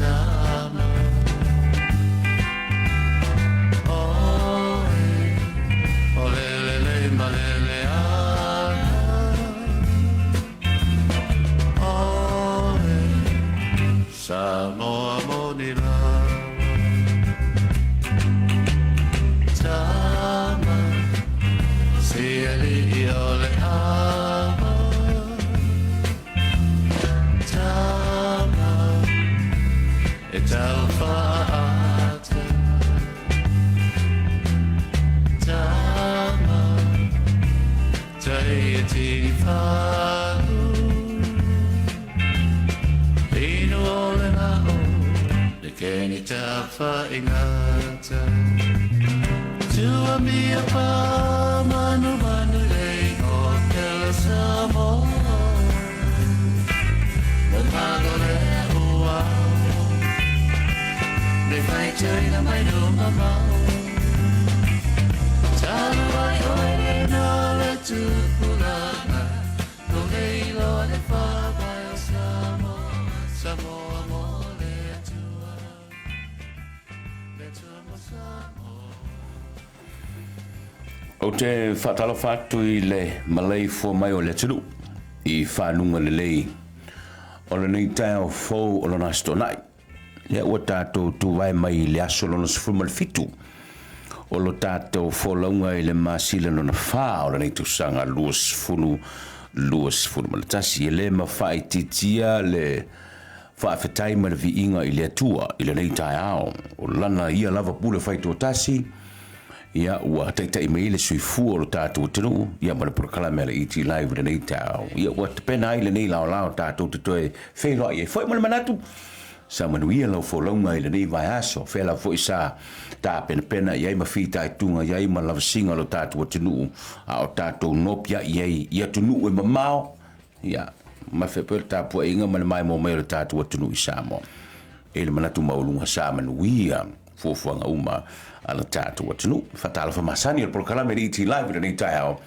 Sama Olele malele Samoa monila Tama Siali ole ama Tama Etalfaata Tama Taiti fahu Ino ole na o Keni tafa ingata Tua mia pa manu manu lei o kela samo Mago le ua Ne fai tui na mai no mamau Tana mai oe na le tupulana No lei lo le fa mai o samo Samoa mo le tua Le tua mo samo O te whatalo whatu I le malei fo mai o le tunu I whanunga le lei O le nei tau fau o lona stonai Lea ua tātou tu vai mai le aso lona sifuma le fitu O lo tātou fo launga I le masile lona wha O le nei tu sanga luas funu ma le tasi E le ma whai titia le whaafetai ma le vi inga I le atua I le nei tai ao O lana ia lava pule whai tō tasi Ia ua taita I mei le sui fua o lo tātou tenu Ia mana prokala mea le iti live le nei tau Ia ua te pena ai le nei lao lao tātou te toe whairoa I e whai mana manatu Sa manuia lau fo launga I le nei vai aso Whela fo I sa tā pena Iai ma whita I tunga Iai ma lava singa lo tātou tenu A o tātou nopia Iai Ia tunu e mamao Ia ma whepel tāpua inga mana mai mo mai lo tātou tenu I sa mo E le manatu maulunga sa manuia Fuafuanga uma ala tātou atunu whatala whamasani al prokalame iti live ni tai au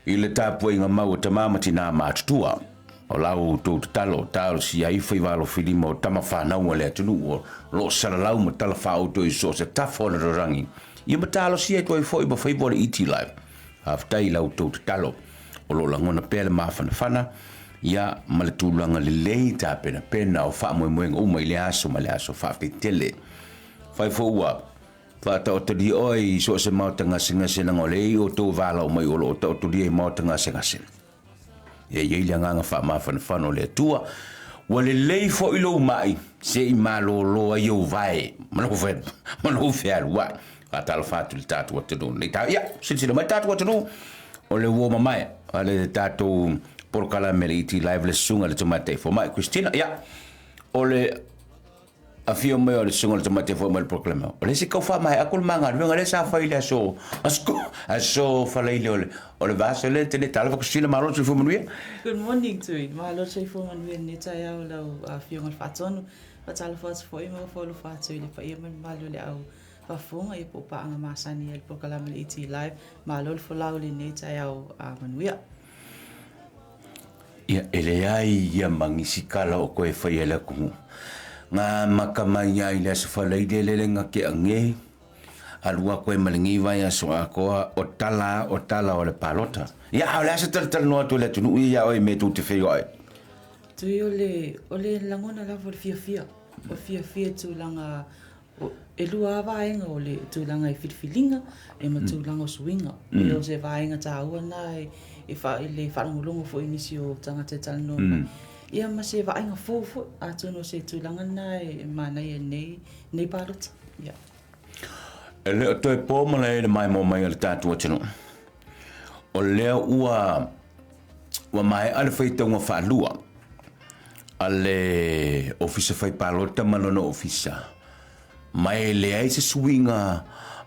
I le tāpua inga mau o tamamati nā mātutua o lau tō talo tālo si ai whaiwalo whilima o tama whanau le atunu o lo saralau ma tala whauto I so se tafona rangi I ma tālo si ai toi fwoi ma whaibore iti live haftai lau tō talo o lo langona pēle mawhana ia ma le tūlanga le lei tā pena o whamoemoenga uma I le aso ma le aso whawhetele whai fōua Whata o tari oi so se mautanga singase na ngolei o tō wala o mai olo o tau turi e mautanga singase. E iei nganga wha mawhana whano le tua. Wa le lei fo ilo mai se I malo loa iau vai. Mano whea wai. Whatala whatu le tātua tanu. Nei tā, ia, sinsina mai tātua tanu. O le uoma mai. A le tātou porkala me le iti live le sunga le tamate fo mai. Christina, ia. O le a fio mai o le sunga le tamate fo mai le proklama. O le si kau wha mai akul manga. Runga le sa whai le aso. Aso whalai le o le vasa le tene tala wa Christina malo se fo manuia. Good morning to you. Malo se fo manuia ne tai au lau a fio ngal whatonu. Watala whats fo ima fo lo whatu le pa ia man malo le au wafunga I po paanga masani le proklama le iti live. Malo le fo lau le ne tai au a manuia. Ia ele ai ia mangisi kala o koe whai ele kumu. Ngā makamai ai le aso whalai de lele ngā ke ange. Alua koe malingi vai aso a koa o tala o le palota. Ia au le aso tala noa tu le tunu ia oi me tu te whai oi. Tui o le langona lava o le fia. O fia tu langa e lua vaenga o le tu langa I whitwhilinga e ma tu langa o suinga. E o se vaenga tā ua na e le whanangulongo fo inisi o tangata tala noa. Ia ma se vaenga fōfo a tuno se tu langa na e mana ia nei palota. Ia. E leo toi pōmana e le mai mō mai le tātua tino. O leo ua mai ale whaitaunga whaalua. Ale ofisa whai palota malona ofisa. Mai le ai se suinga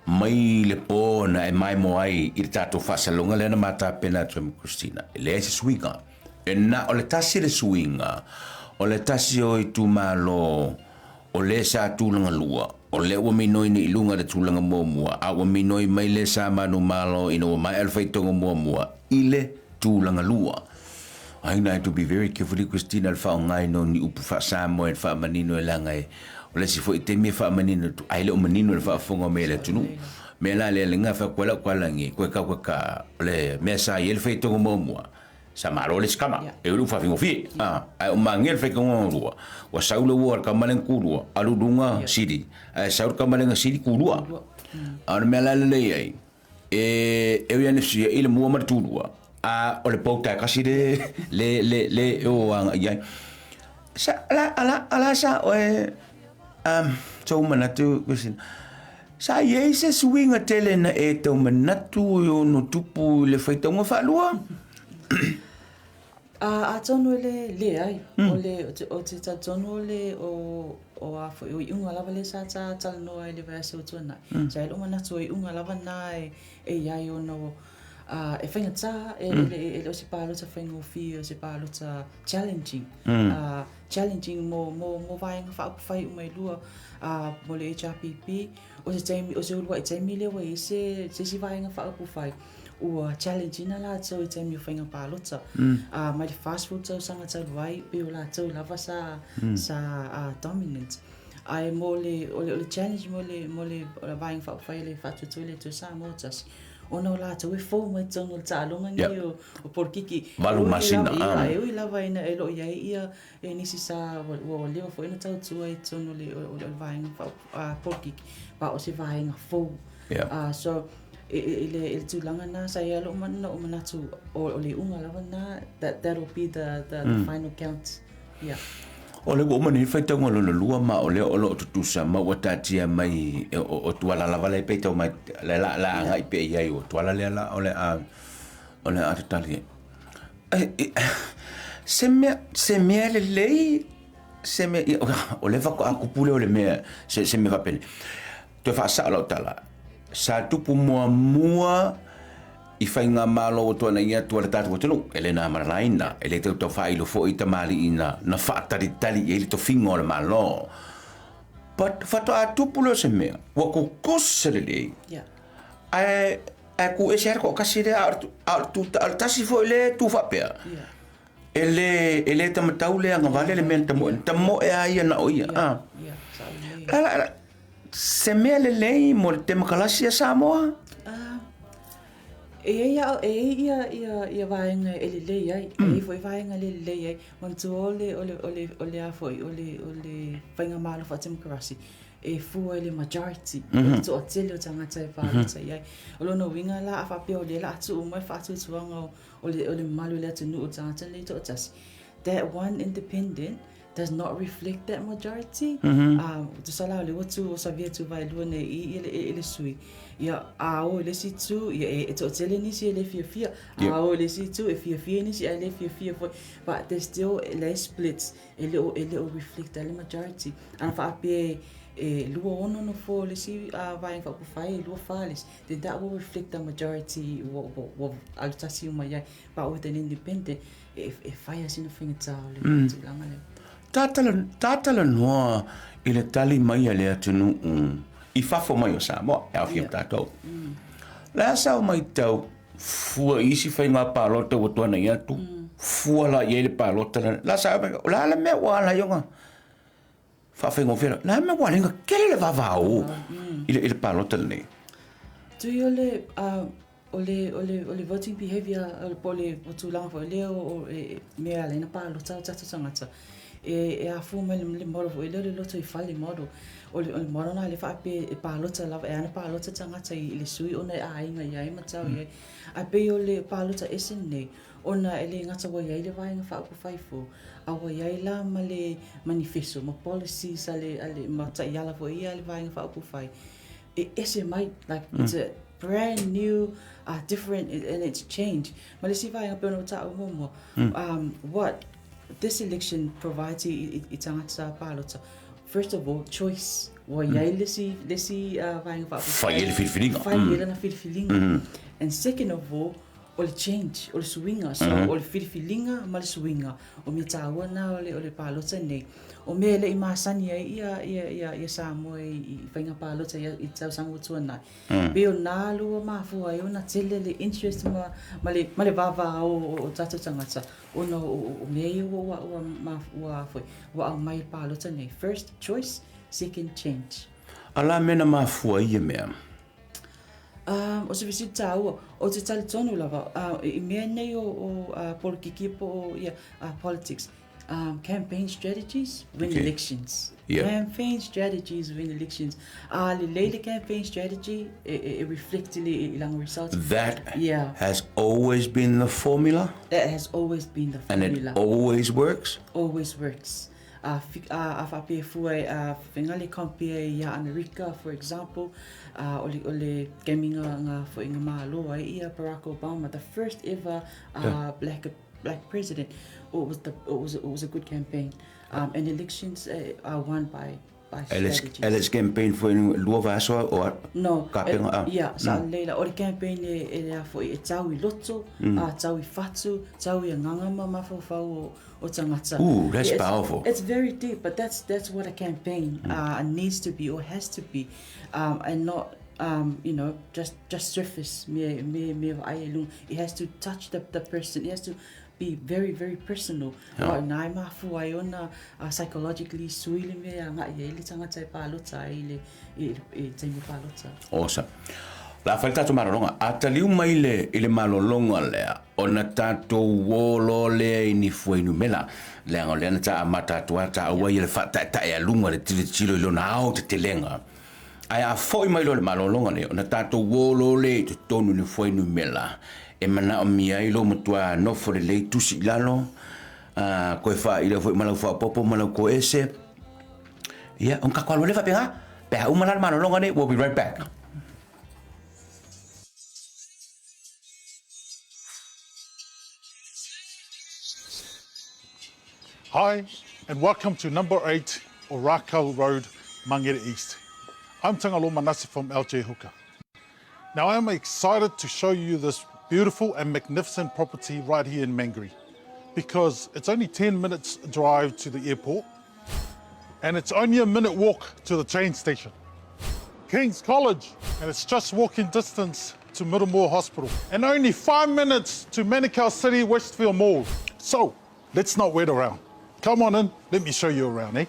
mai le pōna e mai mo ai I le tātou whasalonga le na mata pena tuam Christina. Le ai se suinga. E na o le tasi le suinga. O le tasi o I tu malo o le sa tūlanga lua. O le ua minoi ni ilunga le tūlanga mua. A ua minoi mai le sa manu malo ina ua mai alwhaitonga mua. I le tūlanga lua. I need to be very careful, Christina, al whao ngai no ni upu wha Samoa e wha manino e langa e o le si fo i te me fa manino tu ai le o manino le fa fonga me le tunu me la le nga fa kwala ngi ko ka le me sa il fe to mo mo sa maro le skama e lu fa fingo fi ai o mangel fe ko ngorua wa saulo wa ka malen kurua alu dunga sidi saur ka malen sidi kurua an me la le ai e ia ne si ile mo ma turua o le pauta kasi le o ya sa ala sa o so manatu kusin sa ye se swinga tele na e to manatu yo no tupu le faita ngo fa lua a tonu le ai o te tonu le o a fo i unga lava le sa ta no ai le va se tona sa lo manatu i unga lava nai e ai o no e whainga tā, e o se pālo ta whainga o fi, o se pālo ta challenging. Challenging mo vaenga whaapu whai umai lua mo le HRPP, o se ulua e taimi le wa i se vaenga whaapu whai. Ua challenging na la tau i taimi o whainga pālo ta. Mai le fast food tau sanga tau wai, pe o la tau lava sa dominant. Ai mo le challenge mo le vaenga whaapu whai le whatutu le tu sa motas. Ona la tau e fo mai tonu ta longa ni o porkiki valu masina e ui lava ina e lo ia e nisi sa o le fo ina tau tu ai tonu le o vainga porkiki pa o se vainga fo so ele tu langa na sa ia lo mana o mana tu o le unga lava na that'll be the final count o le wo mani fai tau ngolo lua ma o le o lo tutu sa ma wa tatia mai o tuala la vale pe tau mai la ngai pe ia o tuala le la o le a tali se me le lei se me o le va a kupule o le me se me va pele te fa sa lo tala sa tupu mua I whainga malo o tuana ia tua le tātua tunu, ele nā maranaina, ele tau tau whailo fo I tamali ina na whaatari ele to whinga o le malo. But whato a tupulo se mea, wako kosere lei. Ai ku e se harko kasi le al tasi fo ele tu whapea. Ele tamatau le anga vale le mea tamo e aia na o ia. Se mea le lei mo le temakalasi a Samoa? ia vaenga ele lei ai e foi vaenga le lei ai man tu ole a foi ole vaenga malo fa democracy e fu ele majority tu o tele o tanga tai fa ai o no winga la fa pe ole la tu mai fa tu tuanga ole malo le tu no tanga le to tasi that one independent does not reflect that majority tu sala le watu o sabia tu vai lu ne ele sui ia ao le si tu ia e to tele ni si ele fia ao le si tu e fia ni si ele fia but there's still less splits ele reflect the majority and fa pe lua ono no fo le si vai fa fai lua falis then that will reflect the majority wo altasi uma ia but with an independent if fire sin finga tau le tu langa le Tātala noa I le tali mai a lea tunu I whafo mai o Samoa, e awhia tātou. Lea sao mai tau fua isi whai ngā pālota o tuana I atu, fua la I le pālota, la sao mai, la la mea wala yonga, whawhai ngōwhera, la mea wala inga kele le wawao I le pālota nei. Tui ole voting behavior, ole o tūlanga fo leo o mea le na pālota o tatu tangata. E a fu me le moro o le loto I fale moro o le moro na le fa pe palota lava e ana palota tangata I le sui ona a inga ia I matau ia a pe o le palota esen nei ona ele ngata wa ia le vai nga fa ku faifo a wa ia la ma le manifesto ma policies ale mata ia la fo ia le vai nga fa ku fai e ese mai like it's a brand new different and it's changed ma le si vai nga pe no ta o mo what this election provides it's palota. First of all, choice. Wa yai lesi vai fa na filfilinga. And second of all, ole change, ole swinga. So ole filfilinga mal swinga. O me tawa na ole palota nei. O me le imasani ia Samoa I whainga palota I tau sangu tuana. Beo nā lua mafua I ona tele le interest ma le vava o tatu tangata. Ona o mea ua mafua foi. Wa au mai palota nei. First choice, second change. Ala mena mafua ia mea. O se visi tāua, o te tali tonu lava, I mea nei o polkiki po politics. Campaign strategies win Okay. elections. Yeah. Campaign strategies win elections. Le later campaign strategy, it reflects ilang results. That Yeah. has always been the formula, That has always been the and formula. it always works. Always works. Whape fue whengale compare ia America, for example, ole gaminga nga fo inga mahaloa ia Barack Obama, the first ever black president. It was a good campaign, and elections are won by strategies. Alex campaign for lua vaso o No, kapenga. sa leila o le campaign e fo e tau I loto, tau I fatu, tau I ngangama mafofau o tangata. Ooh, that's It's- powerful. It's very deep, but that's what a campaign needs to be or has to be, and not just surface. It has to touch the person. It has to be very, very personal. Nai mafu ai ona psychologically suile me nga ele tangata palota ile taimu palota. Awesome. La falta tu marolonga ataliu mai ile malolonga lea ona tato wolo le ni foi nu mela le ngole na ta mata tu ta wa ile fata ta ya lunga le tilo lo na au te telenga ai a foi mai lo le malolonga le ona tato wolo le te tonu ni foi nu mela e mana o mia ilo mutua no for le tu si lalo ko fa ile foi malo fa popo malo ko ese ya on ka kwalo le fa pega pe u malal malolonga ne we'll be right back. Hi, and welcome to number 8 Orakau Road, Mangere East. I'm Tangalo Manasi from LJ Hooker. Now I'm excited to show you this beautiful and magnificent property right here in Mangere because it's only 10 minutes drive to the airport and it's only a minute walk to the train station. King's College, and it's just walking distance to Middlemore Hospital and only 5 minutes to Manukau City Westfield Mall. So let's not wait around. Come on in, let me show you around, eh?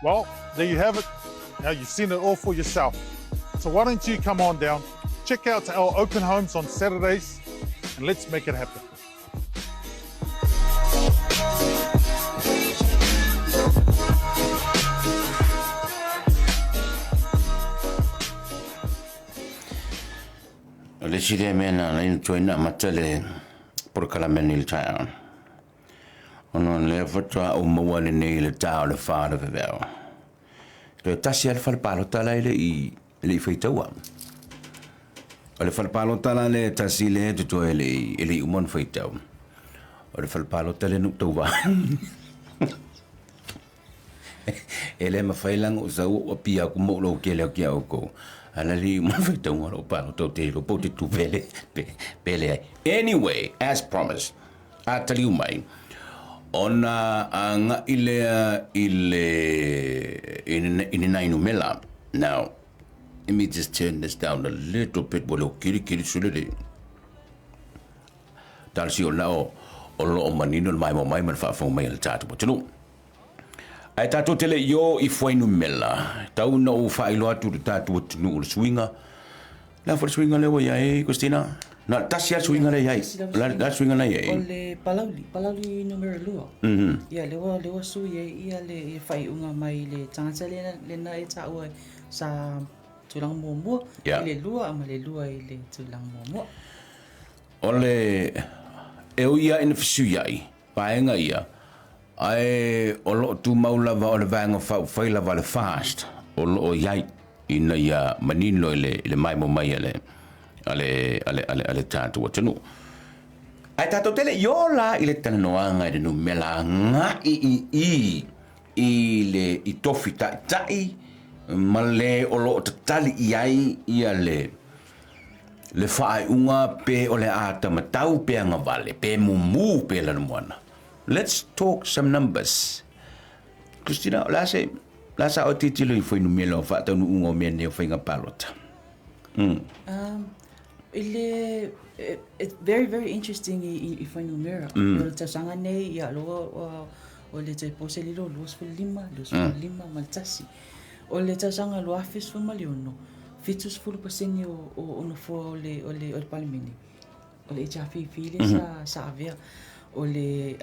Well, there you have it. Now you've seen it all for yourself. So why don't you come on down, check out our open homes on Saturdays, and let's make it happen. Le sile mena la in toina matale por kala menil ta'a. Ono le fotoa o mawale nei le tau le whāra veveo. Le tasi al whalpalo tala ile I whaitaua. O le whalpalo tala le tasi le tuto ele umon whaitau. O le whalpalo tala nuk tau wā. Ele mawhailang o sau o pia ku mōlo ke leo kia o kou. Ala li umon whaitau ngaro palo tau te ilo pote tu pele ai. Anyway, as promised, a tali umai. Ona anga ile nainu mela. Now, let me just turn this down a little bit. Walo kiri sule de. Tal si o lao o lo manino mai mo mai man fa fo mai le tatu po tunu. Ai tatu tele yo I foi no mela. Tau no fa ilo atu tatu tunu swinga. La for swinga le wo yai Christina. Na tasia swinga le yai. La swinga le yai. Ole palauli numero 2. Ia lewa su ia le fai unga mai le tangata le na e tau sa tulang momo. Le lua ama le lua I le tulang momo. Ole eu ia in fisu yai. Paenga ia. Ai o lo tu maulava o le vanga fai lava le fast. O lo yai ina ia manino le mai mo mai ale tatu o tunu. Ai tatu tele yola I le tananoanga I le numela nga I tofi tai male o lo tatali iai ia le fai unga pe o le ata matau pe anga vale pe mumu pe la moana. Let's talk some numbers. Christina, lasa o titilo I foi numelo fa tanu unga mene o fainga palota. It's very, very interesting I foi numero. O te sanga nei ia loa o le te pose lilo luas lima maltasi. O le te sanga loa fis maliono. Fitus fulu paseni o no fo o le palimini. O le chafi file sa avea. O le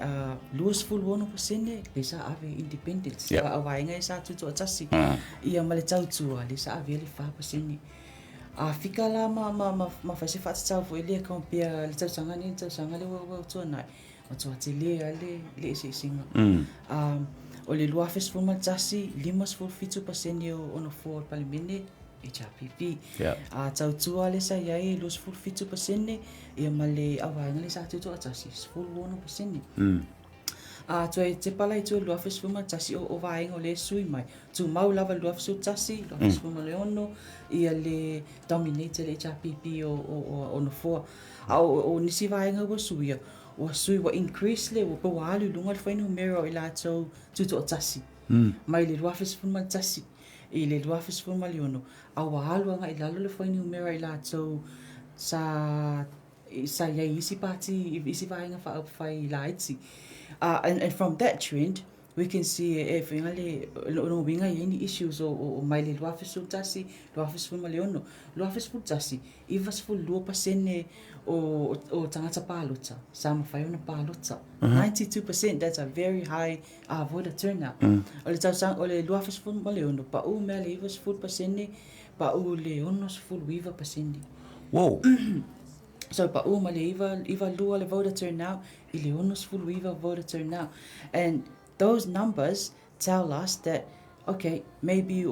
luas fulu ono paseni le sa ave independence. A wainga sa tutu atasi. Ia male tautua le sa avea le fa paseni. A fika la ma fase fa tsa fo ile compare le tsa sanga ni tsa sanga le wo tsona. O tswa tele le se singa. O le lua fes fo maltasi limas fo fitu paseni o no fo palimini. HRPP. A tautua le sa iai los full fitu pasene ia male awanga le sa tutu atasi full 1%. A te pala tu lo afes fuma tasi o vainga o le sui mai. Tu mau lava lo afes tasi lo afes fuma le ono ia le dominate le HRPP o no fo. A o nisi vainga o suia. O sui wa increase le o pawalu lunga le fainu mero ila to tutu atasi. Mai le lo afes fuma tasi. I le lua fes fo maliono a walo nga ilalo le foi numero ila so sa ya isi party isi vainga fa fai laiti and from that trend we can see if ngale no winga any issues o mai le lua fes tasi lua fes fo maliono lua fes fo tasi I vas fo lua pasene o tangata palota sama fai una palota 92%. That's a very high voter turnout. O le tau o le lua fes fo maliono pa u me le vas fo pasene pa u le onos fo wiva pasene. Wow. So pa u male iva lua le voter turnout I le onos fo wiva voter turnout, and those numbers tell us that okay, maybe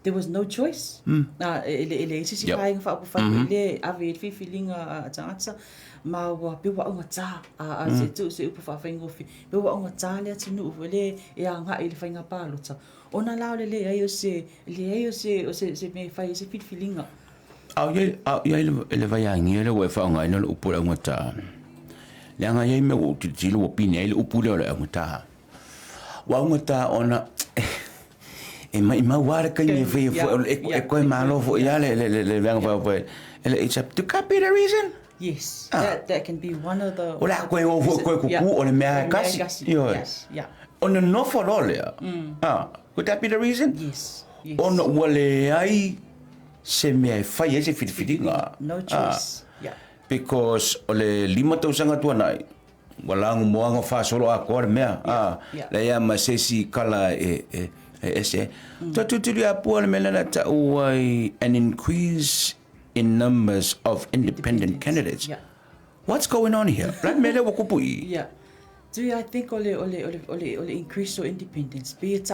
there was no choice. Ele isi paing fa fa le ave fi feelinga tangata ma wa pe wa nga ta se tu se upa fa faingo fi pe wa nga ta le tinu le ya nga ile fainga palota ona la le ayo se me fa se fit feelinga Au ye le vai angi le we fa nga no upu le ngata. Le nga ye me o tilo opini le upu le ngata. Wa ngata ona e mai wara ka ni fe e ko malo fo ya le vang fa it's up to copy the reason. Yes, that can be one of the Ola ko ku o le me kasi. Yes, yeah. On no for all ya. Could that be the reason? Yes. On wale ai se me fai ese fitifitinga. No choice. Yeah. Because ole lima tau sanga tua nai. Wala ngoanga fa solo a ko mea. Le ya masesi kala ese. Tatutulia puan melana ta uai an increase in numbers of independent candidates. Yeah. What's going on here? Right mele wakupui. Yeah. Do I think ole increase your independence? Be it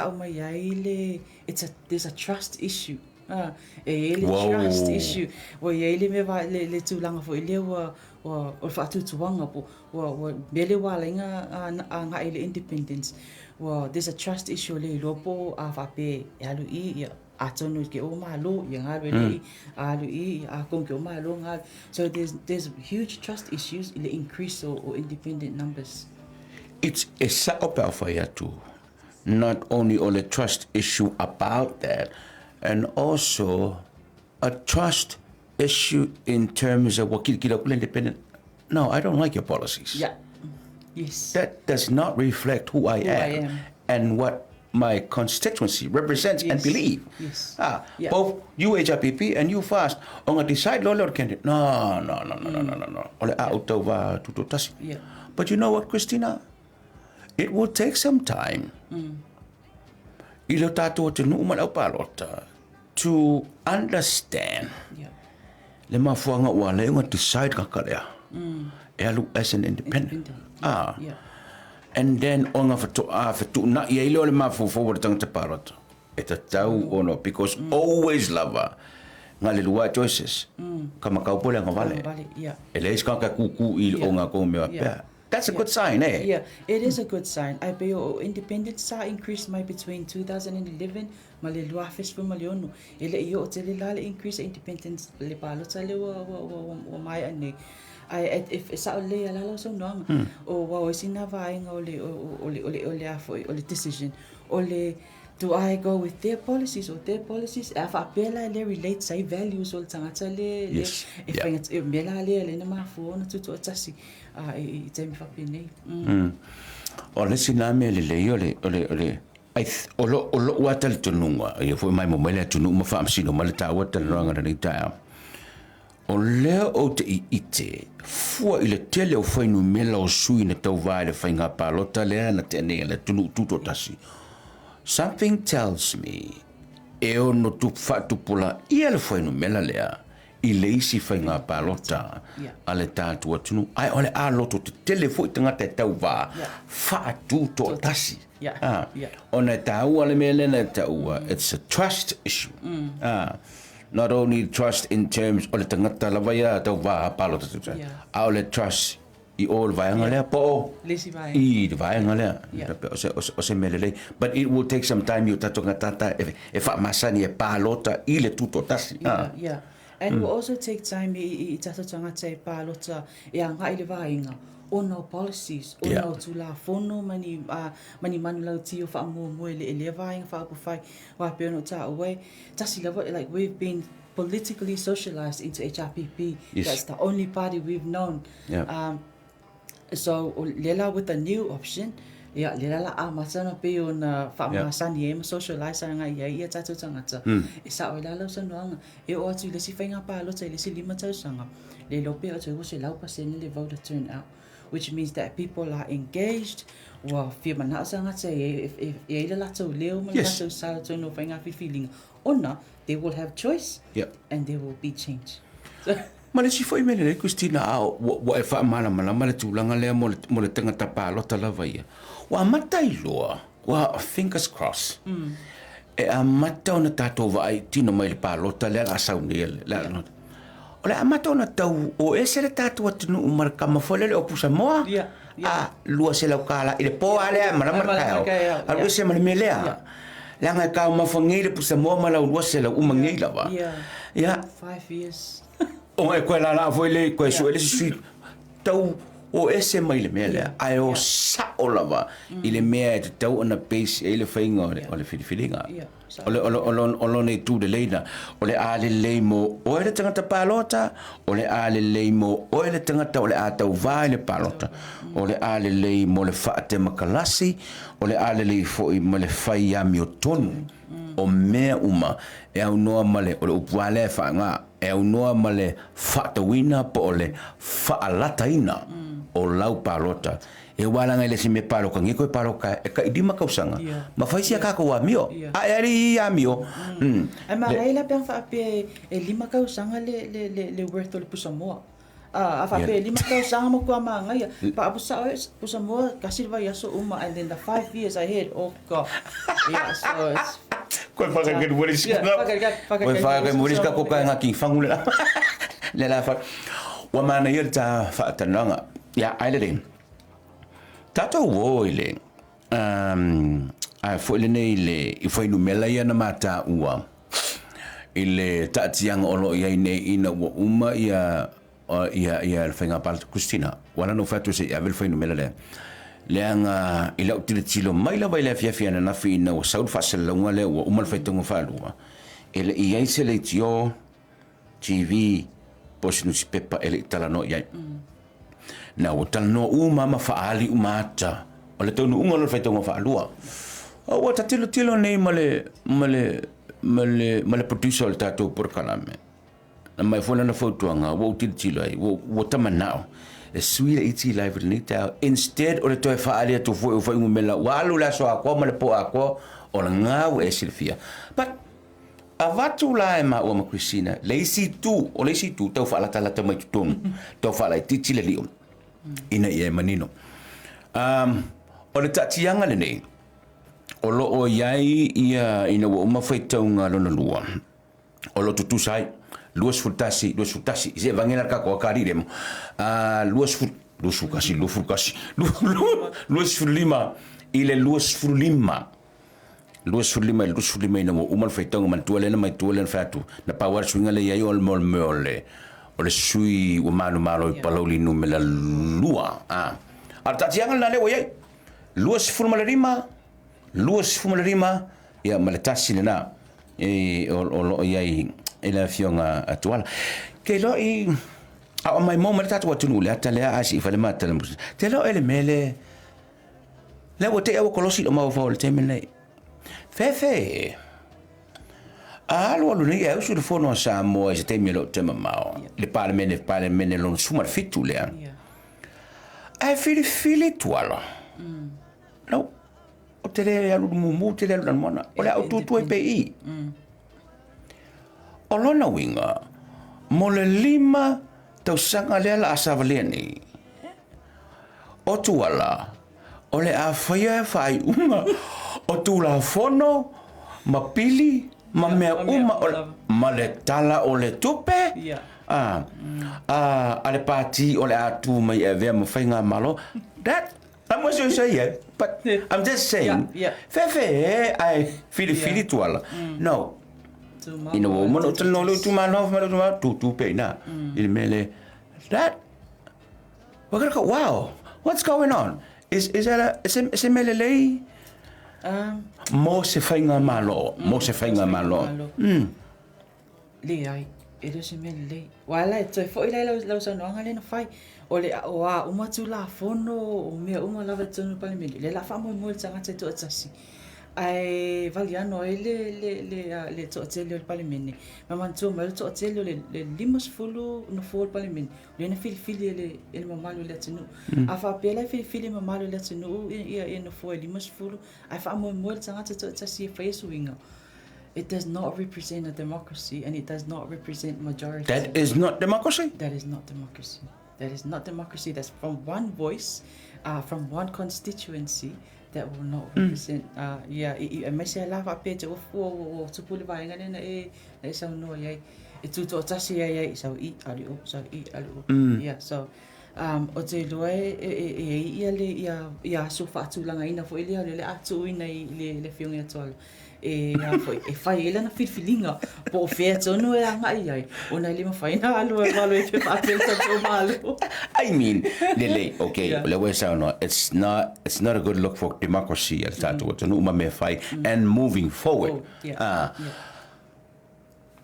there's a trust issue. Trust issue. Wa ele me va le tulanga fo ele wa fa tuanga po wa bele wa lenga nga ele independence. Wa there's a trust issue le lopo a fa pe alu I atono ke o malo yanga le alu I a kon ke o malo nga. So there's huge trust issues in the increase or independent numbers. It's a sa opelfaya too. Not only on the trust issue about that, and also a trust issue in terms of what independent. No, I don't like your policies. Yeah. Yes. That does not reflect who I am and what my constituency represents and believe. Yes. Both you HRPP and you FAST on a decide Lord candidate. No. Ole auto va tutotas. Yeah. But you know what, Christina? It will take some time. Ilo tato te nuuman au palota to understand. Yeah. Le mafuanga wa le nga decide kakalea. Elu as an independent. Yeah. And then onga fatu na ye le mafu forward tang te parot. Eta tau ono because always lava ngale lua choices. Kama kau pole nga vale. Yeah. Ele is ka kuku il onga ko me pa. That's a good sign, eh? Yeah, it is a good sign. I be independent sa increased my between 2011 male lua fes fu malionu. Ele iyo te le lale increase independence le palo ta le wa mai ane. If sa ole ala lo so no o wa sina vai ole ole decision ole do I go with their policies or their policies if apela le relate say values or tangata le Yes. if it's mela le na mafu na tutu atasi I temi fa pene Ole siname le ole ai olo watal tununga ye foi mai mo mele tunu mo fa amsino male ta watal ranga ni ta o leo o te ite fua i le tele o whainu mela o sui na tau vai le whainga palota lea na te anea le tunu tuto tasi. Something tells me e o no tu whatupula ia le whainu mela lea i le isi whainga palota a le tātua tunu. Ai ole a loto te tele fui tanga te tau vā whaatu to tasi. Ona tāua le mele na tāua. It's a trust issue. Not only trust in terms o le tangata lawaya tau wā palota tu ta. A o le trust i o le vaianga lea po. Lesi vai. I le vaianga lea. O se mele lei. But it will take some time you tatonga tata e whaamasani e palota i le tuto tasi. Yeah. And it will also take time i tato tangata e palota e anga i le vaianga. Ono policies, ono tula fono mani manu lau tio wha mo le vaianga wha apu whai wa pe ono ta away. Tasi lava, like we've been politically socialized into HRPP. Yes. That's the only party we've known. So lela with a new option, lela la amasana pe ona wha masani e ma socialize nga ia tatu tangata. E sa o lela sa noanga. E o atu lesi whainga palota, lesi 5 tausanga. Le lope o te se lau pasene le voter turnout. Which means that people are engaged. Well, fia mana sanga say if ila lato leo mana lato salato no whainga feeling. Ona, they will have choice. And there will be change. Male si foi mele le Christina au wa e fa mana male tulanga le mo le tangata palota lava ia. Wa matai loa. Wa fingers crossed. E a mata ona tato va ai tino mai le palota le la sauni le. Ole amata ona tau o ese le tatu atunu umar kama fole le opusa moa. A lua se lau kala i le po ale marama kau. A lua se malmelea. Langa kau mafangei le pusa moa ma lau lua se lau umangei lava. 5 years. O e koe la foi le koe su ele si tau o ese mai le mea lea. Ai o sa o lava i le mea te tau ana base e le whainga o le whiriwhiringa. Olo nei tū de leina. O le a le lei mo o le tangata palota. O le a le lei mo o le tangata o le a tau vai le palota. O le a le lei mo le whaate makalasi. O le a le lei foi mo le whai ami o tonu. O mea uma e au noa male o le upuale whaanga. E au noa male whaatawina po o le whaalataina o lau palota. E walanga ele si me palo ka ngiko e palo ka e ka idima kausanga ma faisia ka ko amio a eri amio e ma reila pe fa pe e lima kausanga le worth le pusamoa a fa pe lima kausanga mo kwa manga ya pa abusa pusamoa kasi va yaso uma and then the 5 years ahead oh god so it's ko fa ka muris ka ko fa ka muris ka ko ka ngaki fangula le la fa wa mana yerta fa tananga ya aile Tato wo ile a foi le nei le I foi no mela ia na mata ua ile tatiang olo ia nei ina wo uma ia le fenga part Christina wala no fatu se avel foi no mela le anga ila utile tilo mai la baila fia na fi na o saul fasel la le uma le faitongo falua ele i ai se le tio TV posi newspaper ele talano iai na o talano uma ma faali umata o le tonu unga lo fai tonga faalua o ta tilo nei male producer le tatou por kalame na mai fona na fotuanga wo tilo ai wo tamanao e sui le iti live ni ta instead o le toe faali to fo fai umela walu la so akwa male po akwa o la ngau e Silvia but avatu la e ma o ma Christina leisi tu tau fa la tala ta mai tonu tau fa la titi le liu ina ia manino o le tatianga le nei o lo o iai ia ina wo ma fai taunga lona lua o lo tutu sai luas futasi se vangena ka ko kari remo luas fulima ile luas fulima ina mo umal fai taunga man tuale na mai tuale fatu na power swinga le iai ol mole o le sui o manu malo i paloli numela lua al tatianga na le o iai luas fulima ia maletasi na o iai ila fionga atuala ke lo i a mai mo mata tu tunu le atale asi fa le mata le te lo ele mele le o te o kolosi o ma vol te mele fefe lo ni e su le fono sa mo e te mele te mao le parlemene lo sumar fitu le ai fili tuala no o te le alu mu te le alu mona o le auto tu e pi o lona winga mo le 5 tausanga lea la asavaleni o tuala o le a whaia whai unga o tu la fono ma pili ma mea uma ma le tala o le tupe a le pati o le atu mai e vea ma whainga malo that I'm not sure say but I'm just saying fefe ai fili tuala no ina wo mo to no lu tu malo tu pe na il mele that wow what's going on is that a mele mo se fainga malo le ai e se mele wala e toi foi la sa no ngale na fai o le o a uma tu la fono o me uma lava tonu pale mele le la fa mo tsanga te to tsasi ai valiano le to tele pale mene mama tu ma to tele le limos fulu no fol pale mene le na fili le mamalo le tenu a fa pela fili mamalo le tenu e no fol limos fulu ai fa mo tsanga te to tsasi fa yesuinga. It does not represent a democracy, and it does not represent majority. That is not democracy. That is not democracy. That is not democracy. That's from one voice, from one constituency that will not represent. Me se lava pete o tupule vai ngane na e sa no ye. E tu to tasi ye sa I ali o. Yeah, so o te loe ia so fa tu langa ina fo ile le atu ina le fionga atual. E fai ele na filfilinga po fe tonu e anga ai ona le fai na alu e valo e pa pensa to malo. I mean lele okay le we say no it's not a good look for democracy at that what no me fai and moving forward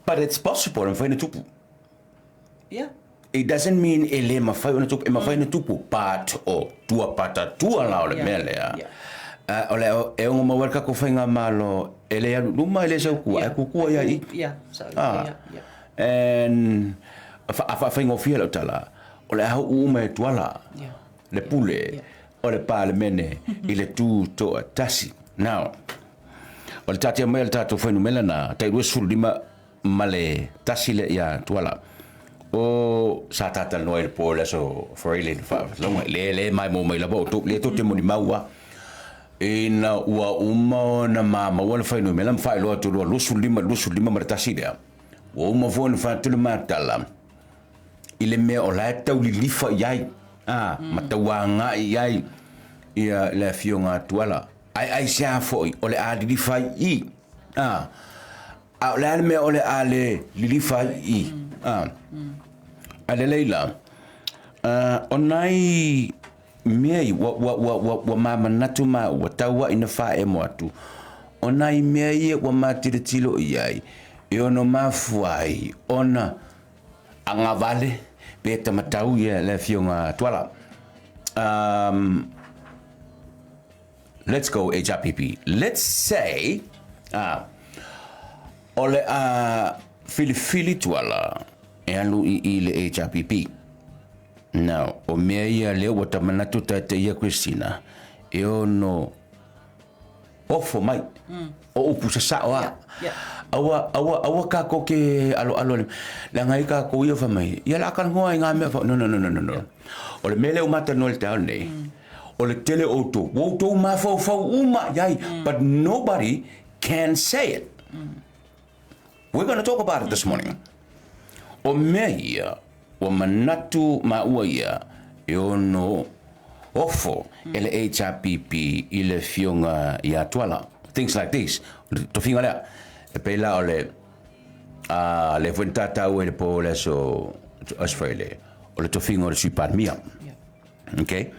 but it's possible and fai na tupu it doesn't mean ele ma fai na tupu e ma fai na tupu part o tua pata tua la le mele ole e un mo werka ko fainga malo ele ya luma ele sa ku ku ku ya I and fa fainga fiel tala ole ha u me tuala le pule ole pa le mene ile tu to tasi now ole tati me le tatu fainu melana tai ru sul lima male tasi le ya tuala o sa tata no el pole so for ile fa longa le mai mo mai la bo to le to te mo ni maua ina ua uma na mama wala fai no melam fai lo to lo sulima martasi dia o uma fon fa tu matala ile me ola tau li lifa yai matawanga yai ia la fionga tuala ai sia foi ole a li lifa I la me ole ale li lifa I ale leila onai mei wa mama natuma wa tawa ina fa e moatu onai mei wa matire tilo iai I ono mafuai ona anga vale pe tamatau ia le fionga tuala. Let's go HRPP. Let's say ole Fili tuala e alu I le HRPP. Now, o mea ia leo wa tamanatu te ia Christina e ono ofo mai o upu sa sawa. Awa ka ko ke alo la ngai ka ko ia fa mai ia la kan hoa nga me no o le mele o mata no le tau nei o le tele auto ma fa uma yai but nobody can say it. We're going to talk about it this morning. O mea o manatu ma ua ia e ono ofo ele HRPP I le fionga ia tuala things like this to finga lea e peila o le fuentata ue le po le so Australia o le tofinga o le sui palmia. Okay,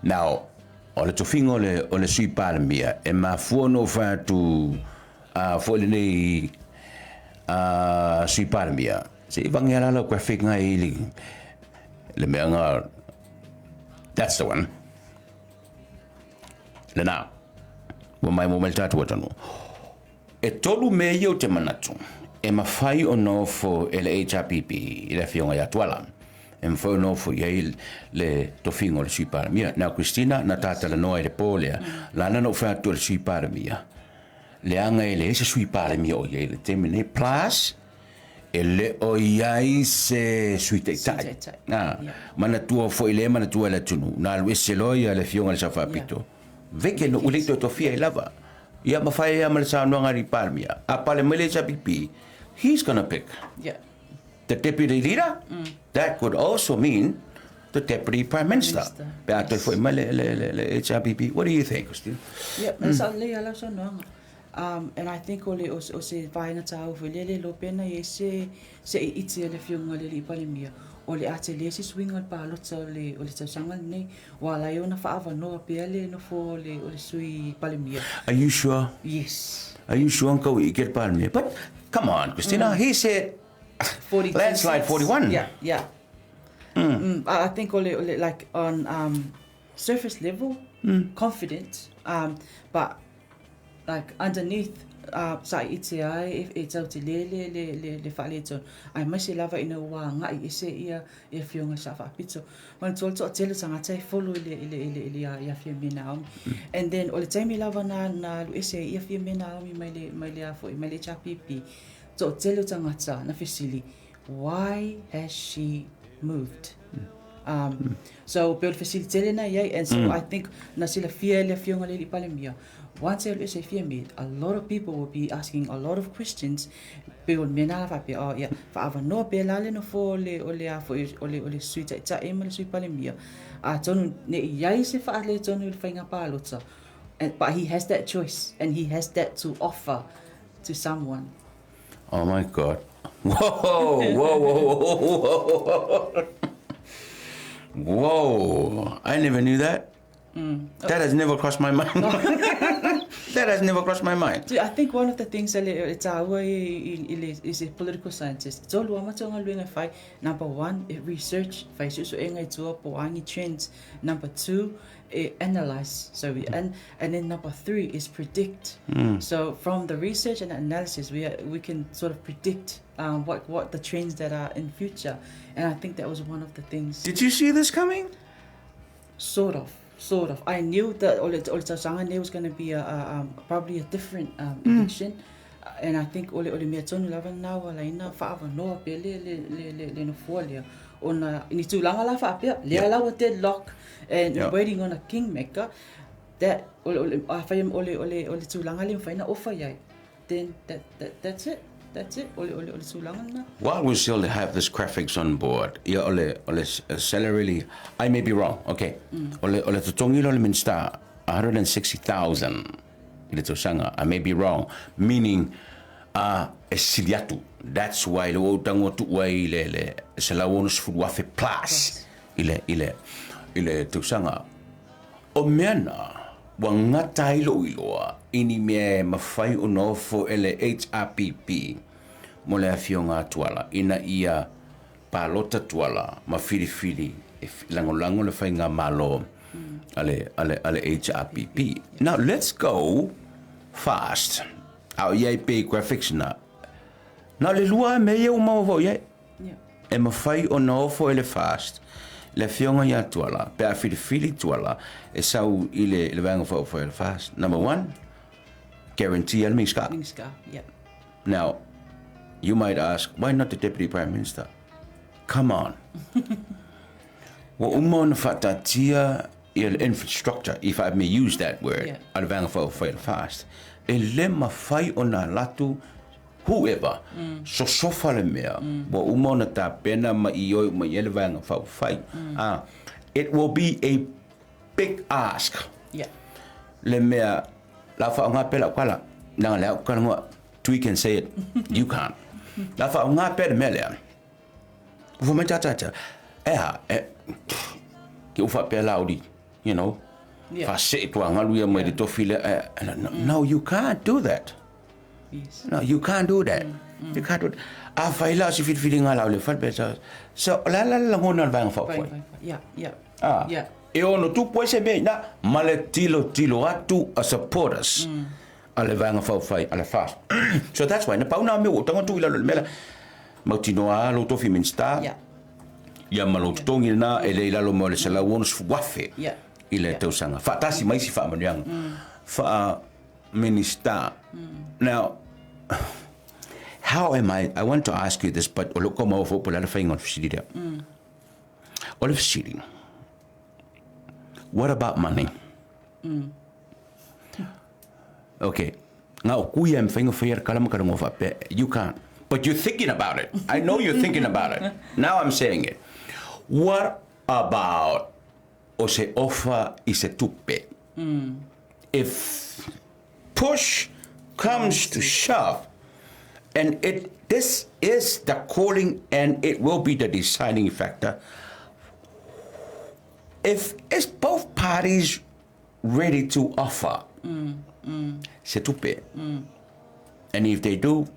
now o le tofinga o le sui palmia e mafuono fatu fo le nei sui palmia se ivangiala lo graphic ngai le meanga. That's the one. Lena, wa mai mo meltatu watano. E tolu meio te manatu. E mawhai o no fo ele HRPP I le fionga ya tuala. E mwhai no fo yei le tofingo le suiparamia. Now Christina na tata la noa le polea. Lana no whatu le suiparamia. Le anga ele ese suiparamia o yei le temene plus ele o iai se suiteitai. Mana tua fo ile mana tua la tunu. Na lu ese loia le fionga le safapito. Veke no ulito to fia I lava. Ia mawhai ia malasa noanga ri palmia. A pale mele HRPP, he's gonna pick the deputy leader. That could also mean the deputy prime minister. Pe ato foi mele le HRPP. What do you think, Christine? Yeah, nasa le ala sa noanga. And I think ole o se vaina tau velele lo pena ye se iti le fionga le palimia. Ole ate le si swinga pa lotsa ole tau sanga nei wala yo na faava no pele no fo ole sui palimia. Are you sure? Yes. Are you sure Uncle we get palmia? But come on, Christina, he said 42 landslide 41. Yeah. I think ole like on surface level confident but like underneath sa ite ai if it's out le faleton ai masi lava ina wa ngai ise ia e fionga sa fa pizzo man tolto tele sanga tai follow le ya fiamina and then ole time lava na ise ia fiamina mi mai le afo mai le chapipi so tele tanga na fisili why has she moved so build facility na yai and so I think na sila le fionga le palemia. Once I say fiamid, a lot of people will be asking a lot of questions. Build mena fa pe ya fa ava no pe la le no fo le ole a fo ole suita ta e mal sui palemia. A tonu ne yai se fa le tonu le fainga pa lotsa. But he has that choice and he has that to offer to someone. Oh my God. Whoa. Whoa, I never knew that. That has never crossed my mind. That has never crossed my mind. I think one of the things that is a political scientist. So number one, research. Trends. Number two, analyze. And then number three is predict. So from the research and analysis, we can sort of predict what the trends that are in future. And I think that was one of the things. Did you see this coming? Sort of. I knew that Ole Sangane was going to be probably a different election. And I think Ole mea tonu lava na wala ina faava noa pe le no folia. Ona ni tulanga la fa pe le ala deadlock and waiting on a kingmaker. That ole tulanga le faina ofa yai. Then that's it. That's it. Ole tulanga na. While we still have this graphics on board, ia ole salary, I may be wrong. Okay. Ole totongi ole minsta 160,000. Ile tosanga, I may be wrong, meaning esiliatu. That's why le utango tu wai le selawonus fuafe plus. Ile tosanga. O mena wangata iloa ini me mafai onofo ele HRPP mo le afionga tuala ina ia palota tuala ma fili lango le fainga malo ale HRPP. Now let's go fast. Au ye pe graphics na. Now le lua me ye uma vo ye. Yeah. E ma fai o no fo ele fast. Le fionga ya tuala, pe a fili tuala e sau ile le vanga fo ele fast. Number 1, guarantee el mingska. Mingska, yeah. Now, you might ask, why not the Deputy Prime Minister? Come on. Wa umon fatatia il infrastructure, if I may use that word, Yeah. al vanga fo ele fast. E le ma fai o na latu whoever, so sofa le mea, wa umona ta pena ma ioi ma yele vanga fai. It will be a big ask. Yeah. Le mea, la fa nga pela kala, na le kala ngo, we can say it, you can't. La fa nga pela mele. Ufo me tata, ki ufa pela audi, you know, Yeah. fa se tu nga luia mai to file, no, you can't do that. Yes. No, you can't do that. You can't do that. A faila si fit feeling ala le fal beta. So la ngona vang fa foi. Yeah, yeah. Yeah. E ono tu poi se be na male tilo atu a supporters. Ale vang fa foi ale fast. So that's why na pauna me o tanga tu ila le mela. Mautinoa lo to fi minsta. Yeah. Ya malo tongi na ele ila lo mo le sala wons wafe. Yeah. Ile Yeah. tau sanga. Fa tasi mai si fa maniang. Fa minister. Now, how am I want to ask you this, but look como for pula le fainga facility. All of city. What about money? Okay. Now, kuya am fainga fair kalam kalam of you can't. But you're thinking about it. I know you're thinking about it. Now I'm saying it. What about ose offer is a tupe? If push comes to shove, and this is the calling, and it will be the deciding factor. If it's both parties ready to offer, c'est tout pay. And if they do,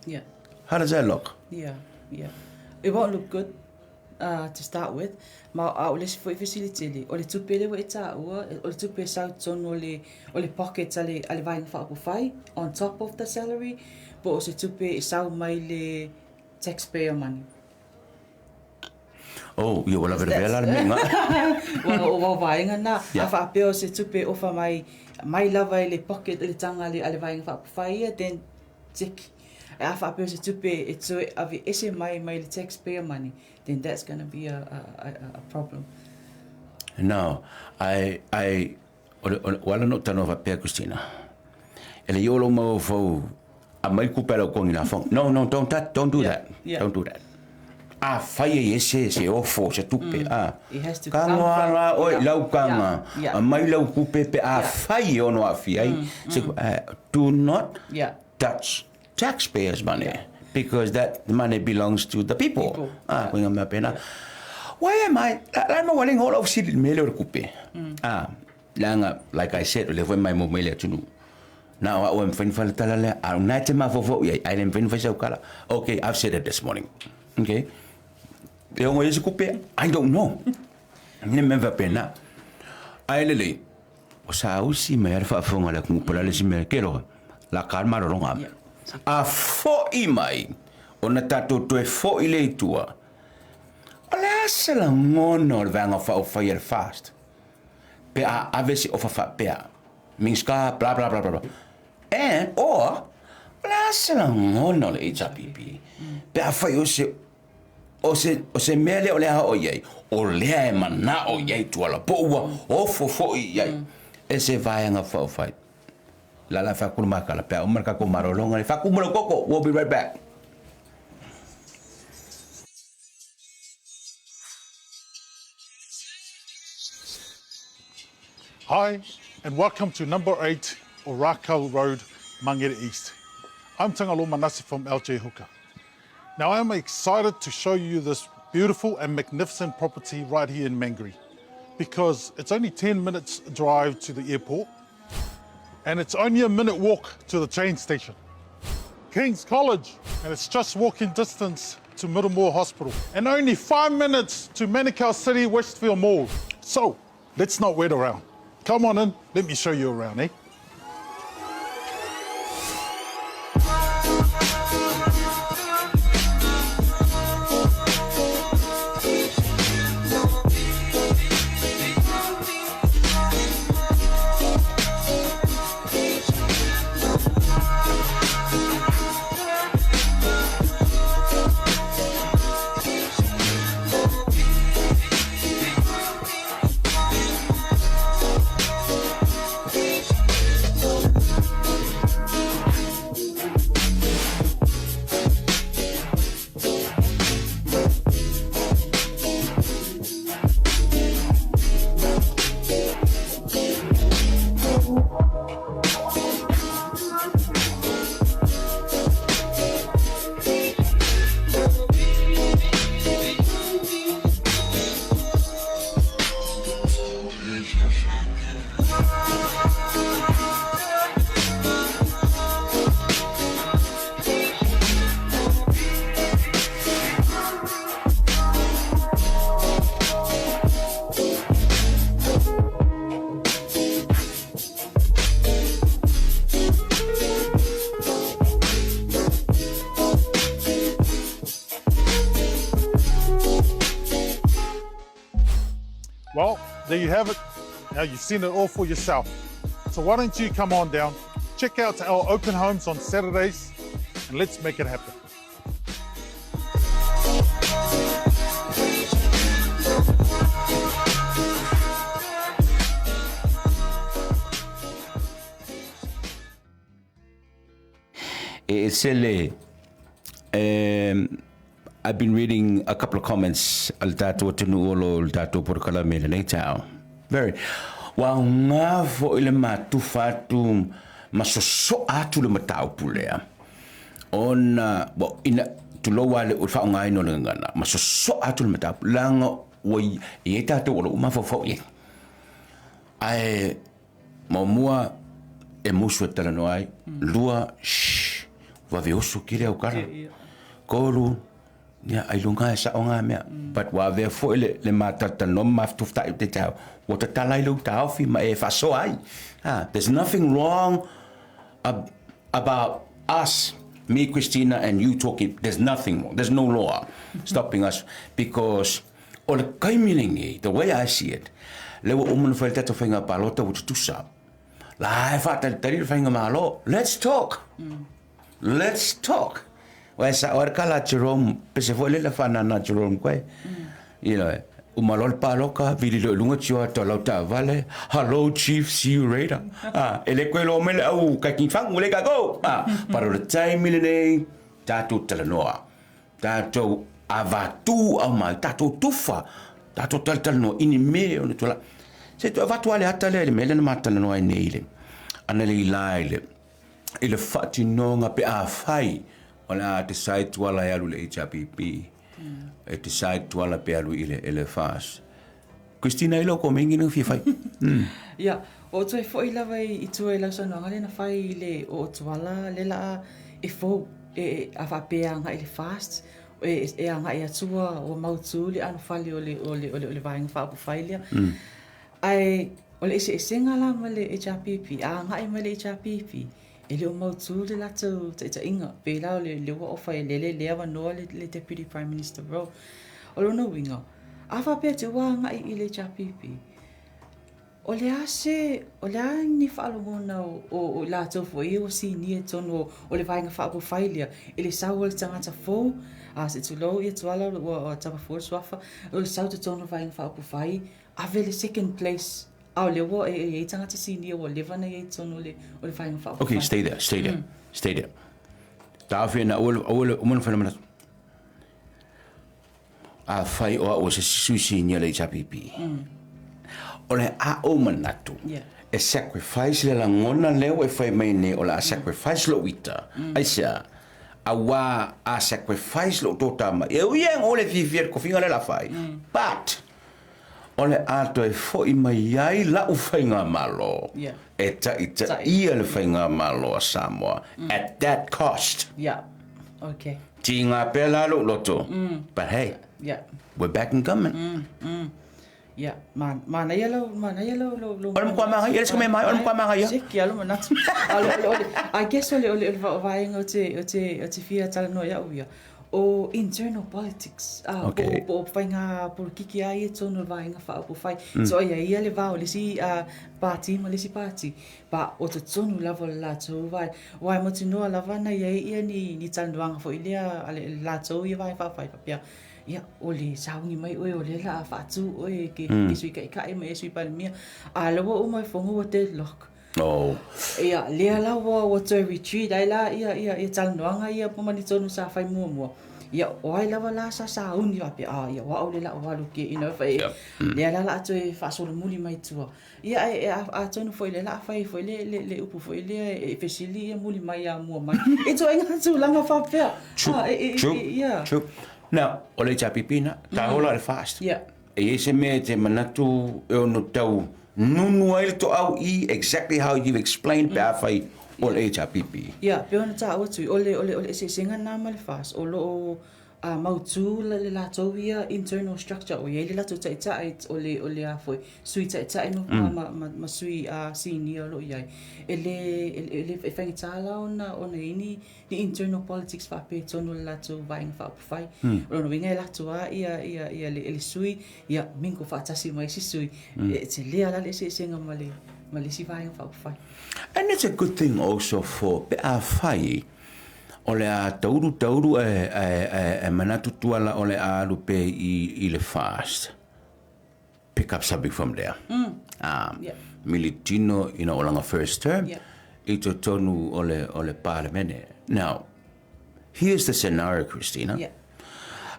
Yeah. how does that look? Yeah, yeah. It won't look good to start with. Ma o le foi facility le o le tupe le wa ta o le tupe sau ton o le pockets ale vai fa ko fai on top of the salary, but o se tupe sau mai le taxpayer money. Oh, you will have a real alarming. Wa vai na Yeah. fa pe o se tupe o fa mai lava le pocket le tanga ale vai fa ko fai then tick. If I to pay it so if my taxpayer money, then that's going to be a problem. No, I wala no tano va pe Christina. Ele yolo mo fo a mai ku pelo con ina fon. No, don't do that. Yeah. Don't do that. Faye se ofo se tupe. It has to Kanga come from- ala oi yeah. lau kanga. Yeah. A mai lau ku pepe faye ono afia. So do not Yeah. touch taxpayers' money because that money belongs to the people. Kung nga pena. Why am I? I'm willing all of city mele kupe. Langa like I said, le foi mai mo mele tunu. Now I am fin fal talale. I'm not ma fofo. I am fin fal kala. Okay, I've said it this morning. Okay. Yung mo kupe, I don't know. Ni member pena. Ai lele. Sa usi mer fa fonga la kung pula le si mer kero. La karma ronga. A fo i mai o na tatou toe fo i le tua. O le asala ngono le vanga fa o fire fast. Pe a avesi o fa pea. Minska bla bla bla bla. And or le asala ngono le HRPP. Pe a fai o se mele o le ha o yei. O le e mana o yei tua la po ua o fo i yei. E se vanga fa o fai. La fakulma kala pe umarka ko marolonga le fakumolo koko. We'll be right back. Hi, and welcome to number 8 Orakau Road, Mangere East. I'm Tangalo Manasi from LJ Hooker. Now I'm excited to show you this beautiful and magnificent property right here in Mangere because it's only 10 minutes drive to the airport and it's only a minute walk to the train station. King's College, and it's just walking distance to Middlemore Hospital, and only 5 minutes to Manukau City Westfield Mall. So, let's not wait around. Come on in, let me show you around, eh? Well, there you have it. Now you've seen it all for yourself. So why don't you come on down, check out our open homes on Saturdays, and let's make it happen. I've been reading a couple of comments al tato tunuolo al tato por kala me nei tau. Very. Wa nga fo ile matu fatu masoso atu le matau pulea. Ona bo ina tulo wale u fa nga ino ngana masoso atu le matau langa wai e tato o ma fo fo ye. Ai mamua e musu tala no ai lua va veoso kire au kara. Kolu ya ai lunga sa onga me but wa ve fo le matata no maftuta te tau what ta lai lu tau fi ma e fa so ai there's nothing wrong about us, me, Christina, and you talking. There's nothing wrong. There's no law stopping us because o le kaimilingi, the way I see it, le wa umun fa te whainga palota wutu tusa la e fa te tari whainga malo, let's talk. Let's talk. Wai sa or kala Jerome pese fo le fana na Jerome koe. You know, umalol paloka vili lo lunga tio to lauta vale. Hello chief, see you later. Ele koe lo mele au ka kin fang mole ka go. Para le time ile tato telenoa. Tato avatu au mai tato tufa. Tato telno ini me on tola. Se tu avatu ale atale me le mata no ai neile. Anele ilaile. Ile fati no nga pe a fai. Ona decide wala ya le HPP. Decide wala pe alu ile fast. Christina ilo ko mengi no fi fai. Ya, o toi fo ila vai I tu ila so no ngale na fai le o twala le la e fo e afa pe anga ile fast. E anga ia tua o mautu le anu fali o le vai fa po fai le. Ai o le se senga la male HPP. Anga I male HPP. Ele o mautu le lato te inga pe la le o fai le ava no le deputy prime minister ro o lo no winga afa pe te wa nga I le HPP o le ase o le ni fa lo mona o lato fo I o si ni tono o le vai nga fa po failia ele sa o le tangata fo a se tu lo I tu ala o tapa fo swafa o sa tu tono vai nga fa po fai ave le second place. Le wo e tangata senior wo leva na e tono le o le fainga fa. Okay, stay there. Stay there. Davi na o mon fenomena. A fai o se susi ni le HPP. Ole a o manatu. E sacrifice le ngona le o fai mai ne o la sacrifice lo wita. Aisa a wa a sacrifice lo totama. E o ye o le viver ko finga le la fai. But ole ato e foi mai ai la u whainga malo. Yeah. E ta ia le whainga malo a Samoa. At that cost. Yeah. Okay. Ti ngā pēla loto. But hey, Yeah. we're back in government. Yeah. Mana ia lo. Olam kwa manga ia, skome mai, olam kwa manga ia. Siki alo mana. I guess ole vainga o te fia tala no ia uia. O internal politics. Okay. O whainga porukiki ai e tonu vainga wha o whai. So ia le vau, le si party, ma le si party. Pa o te tonu lava le lātou vai. Wai mo te noa lava na ia ni tanuanga fo ilea ale lātou ia vai wha papia. Ia, o le saungi mai oe o le la whaatu oe ke sui kai mai sui palimia. A lawa o mai whongo o te lock. Oh. Ia, lea lawa o te retreat, ai la ia talanoanga ia pomani tonu sa whai mua. Ia, o ai lawa la sa uni wapi, ia, wa o le la o walu ke, whai, lea la atu e whaasolo muli mai tua. Ia, a tonu fo le la whai, fo le upu fo le e fesili ia muli mai a mua mai. E to inga tu langa whapea. True. Now, o le tapipina, ta hola le fast. Yeah. E ese me te manatu e ono tau nunu ai to au I exactly how you explained pe a whai o le tapipi. Yeah, peona ta atu ole se singa na male fast o lo mautu le la tovia internal structure o ye le la tota ita ole a foi sui ta ita no ma sui senior lo ye ele fengita la ona ini the internal politics fa pe tono la to vaing fa fai o no vinga la to ia le sui ia mingo fa tasi mai si sui te le ala le se singa male si vaing fa fai. And it's a good thing also for pe a whai o le a tauru e manatu tuala o le a lupe I le fast. Pick up something from there. Militino ina o langa first term. I to tonu o le parlemene. Now, here's the scenario, Christina.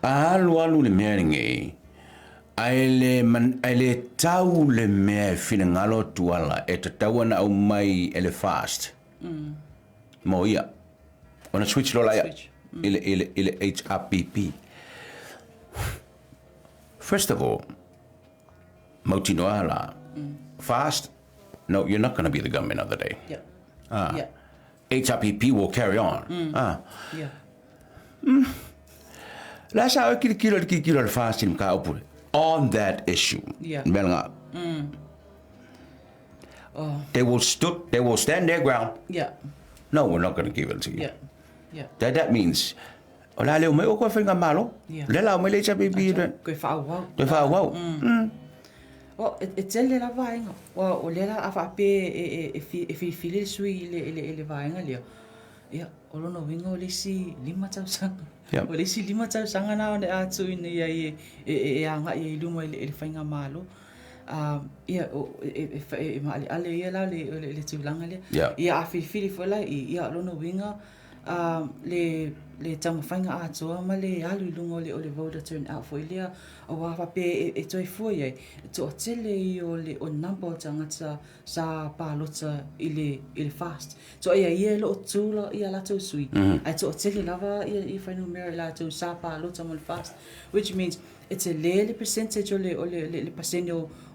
Alu le meringe ai le tau le mea fina ngalo tuala e te tawana au mai ele fast. Mo ia. On a switch lo laia. Ile HRPP. First of all, Mautino ala. Fast? No, you're not going to be the government of the day. HRPP will carry on. Last hour, kilo fast in ka on that issue. Melanga. They will stand their ground. No, we're not going to give it to you. That means ola leo mai o ko whainga malo. Le lau mai le HRPP. Koe whaau. Koe whaau. O, e tele la vaenga. O le la a whape e whiwhile sui le vaenga leo. Ia, o lono winga o le si 5,000. O le si 5,000 na o ne atu ina ia e anga i luma le whainga malo. Ia, e maali ale ia la le tūlanga lea. Ia a whiwhile whala ia lono winga le tamawhainga atua ma le alu I lunga o le voter turn out fo ilea o wawape e toi fua iai to atele I o number o tangata sa pālota I le fast so ia lo tūla ia lato sui ai to atele lava I whainu mera lato sa pālota mo le fast which means it's a le percentage o le pasene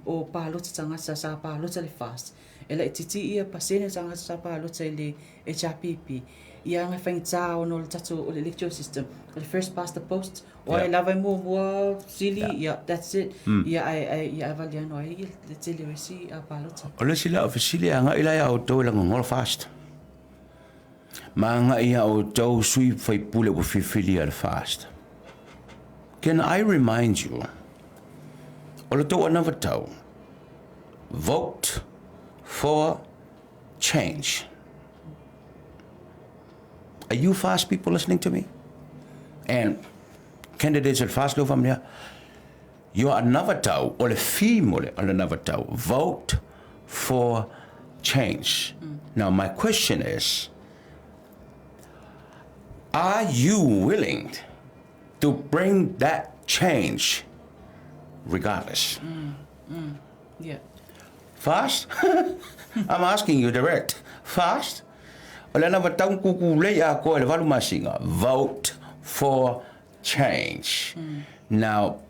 o pālota tangata sa pālota le fast ela titi ia pasene tangata sa pālota I le HRPP ia ngai whaingita o no le tatu o le electoral system. The first past the post. O ai lawa mua sili. Yeah, that's it. Ia ai valia no ai le tele wesi a palota. O le sila o fisili a ngai lai au tau langa ngol fast. Ma ngai au tau sui whai pule o whiwhili al fast. Can I remind you, o le tau another tau, vote for change. Are you fast people listening to me? And candidates at fast from there. You are another tau or a female or another tau. Vote for change. Now my question is, are you willing to bring that change regardless? Yeah. Fast? I'm asking you direct. Fast? Vote for change. Now,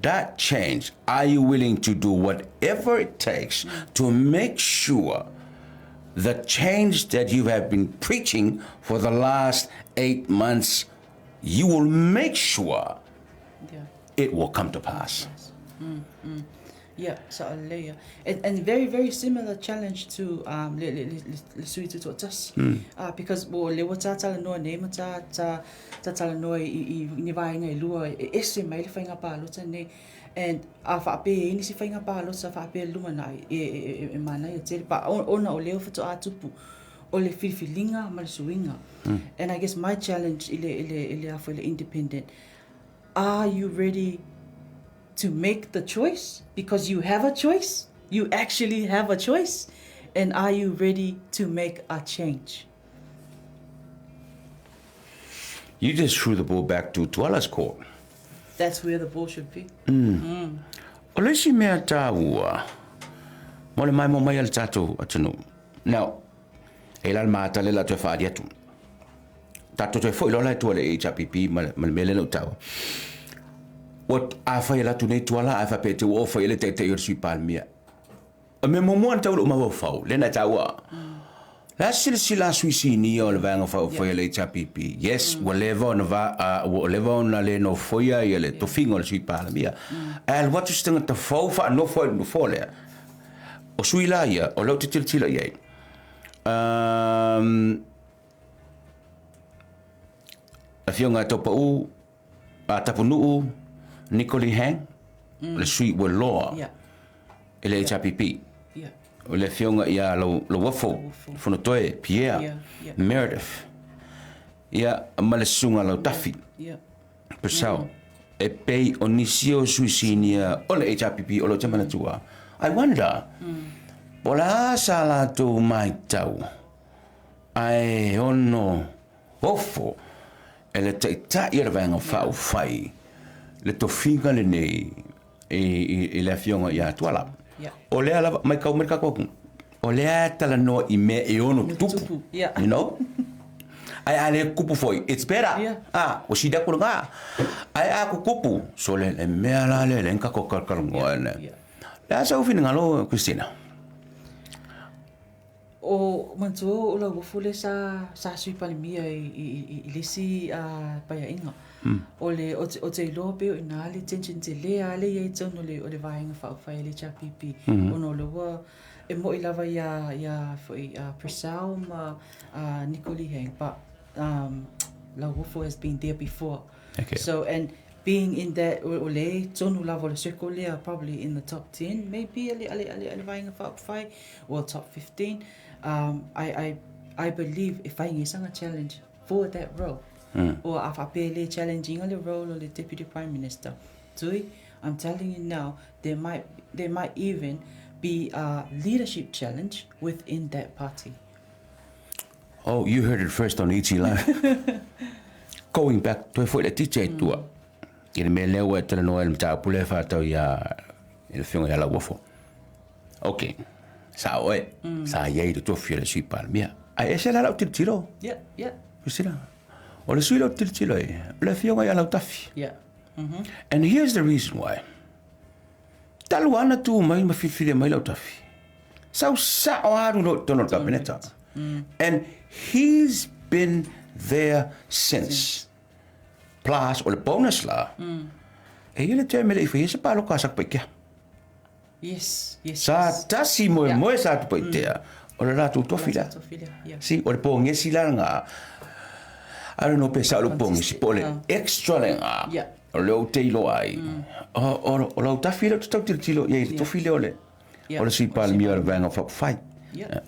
that change, are you willing to do whatever it takes to make sure the change that you have been preaching for the last 8 months, you will make sure it will come to pass? Yeah, so layer and very very similar challenge to le sui tu tas because le wata tala no name ta tala no I ni vai ngai lua ese mai le fainga pa lo tane and a fa pe ni si fainga pa lo sa fa pe luma nai e mana e te pa ona o leo foto atupu o le filfilinga mal suinga and I guess my challenge ile afo le independent, are you ready to make the choice? Because you have a choice. You actually have a choice. And are you ready to make a change? You just threw the ball back to Tuala's court. That's where the ball should be. O le si mea tāua, mo le mai mo mai al tātou atunu. Now, e lal māta le la tue whaari atu. Tātou tue fo ilola e tua le HRPP ma le mele no tāua. What I feel like today to ala I fa te o fa ele te te sui palmia. A me mo mo tau ma fa le na tawa. La sila sui sini o le vanga fa ele HPP. Yes, whatever no va whatever na le no foia ele to fingo le sui palmia. And what is thing to fa no fo le. O sui la ia o lo te tila ia. A fionga topa u a tapunu Nicoli Hang, le sui wa loa, ele HRPP. O le fionga ia lo wafo, Fonotoe, Pierre, Meredith. Ia malesunga lo tafi. Pesau, e pei o nisio suisinia o le HRPP o lo tamana tua. I wonder, pola sala tu mai tau, ai ono ofo, ele te ta ia vanga fau fai. Le tofinga le nei e le fionga ia tuala. O le ala mai kau merka ko. O le tala no I me e ono tupu. You know? Ai ale kupu foi. It's better. O si da kuranga. Ai a kupu so le me ala le enka ko kalkalungo ene. La sa ufina ngalo Christina. O mantu o la wofule sa sui palimia I lesi paya inga. O le o te loa peo ina le tension te le ale ye tonu le o le vainga fa le HRPP. Ono le wa e mo I lava ya foi Prisau ma Nicoli Hang, but la wofo has been there before. Okay. So and being in that o le tonu lava le circle le probably in the top 10, maybe ale vainga fa or top 15. I believe if I isang a challenge for that role. Or if I pay challenging on the role of the Deputy Prime Minister. Tui, I'm telling you now, there might even be a leadership challenge within that party. Oh, you heard it first on ET Live. Going back to the teacher tua. Il me leo e tele noel mta pule fa tau ya il fionga ya la wofo. Okay. Sa oe, sa ye de to fiele sui palmia. Ai ese la tiro. Yeah. Christina. O le sui lo tilo e, le fionga ya la tafi. Yeah. And here's the reason why. Talu ana tu mai ma fifile mai lo tafi. Sa o aru no tono kabineta. And he's been there since. Plus, o le bonus la. E ele te mele ife se palo ka sak pekia. Yes. Sa tasi mo sa tu peitea. O le ratu tofila. Si, o le ponge sila nga. I don't know pesa lo ponge si pole extra nga. O le o te ilo ai. O lo tafila tu tau tilo ye tofile ole. O le si pal mi o le vanga fa fight.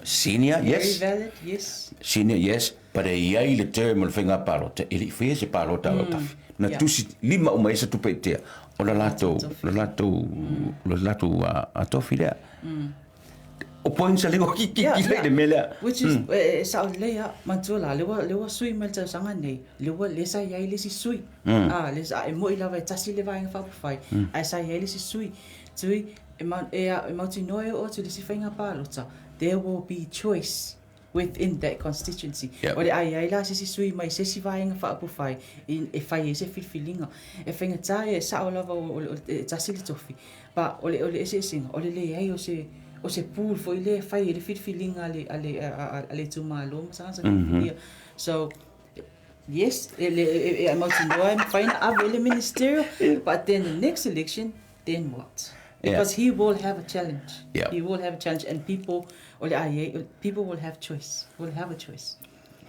Senior, yes. Very valid, yes. Senior, yes. But e le term o le whenga palota. Ili whea se palota o tafi. Na tusi lima o maisa tu peitea. O la lato a tofi lea. O poin sa lewa ki le mele. Which is sa lea mantua lewa sui melta sanga nei. Lewa lesa yai lesi sui. Lesa e mo I lava e tasi le vainga whapawhai. Ai sa yai lesi sui. Tui e mauti noe o tu lesi whainga palota. There will be choice within that constituency. Yep. O le ai la se sui mai se si vainga whaapu whai e whai e se whiwhilinga. E whainga tae e sao lava o tasili tofi. Pa o le e se singa, o le ai o se pool fo i le whai e le whiwhilinga ale tūmalo. So, yes, I'm out to know I'm fine. I'm really ministerial, but then the next election, then what? Because he will have a challenge. Yeah. He will have a challenge, and people will have choice. Will have a choice.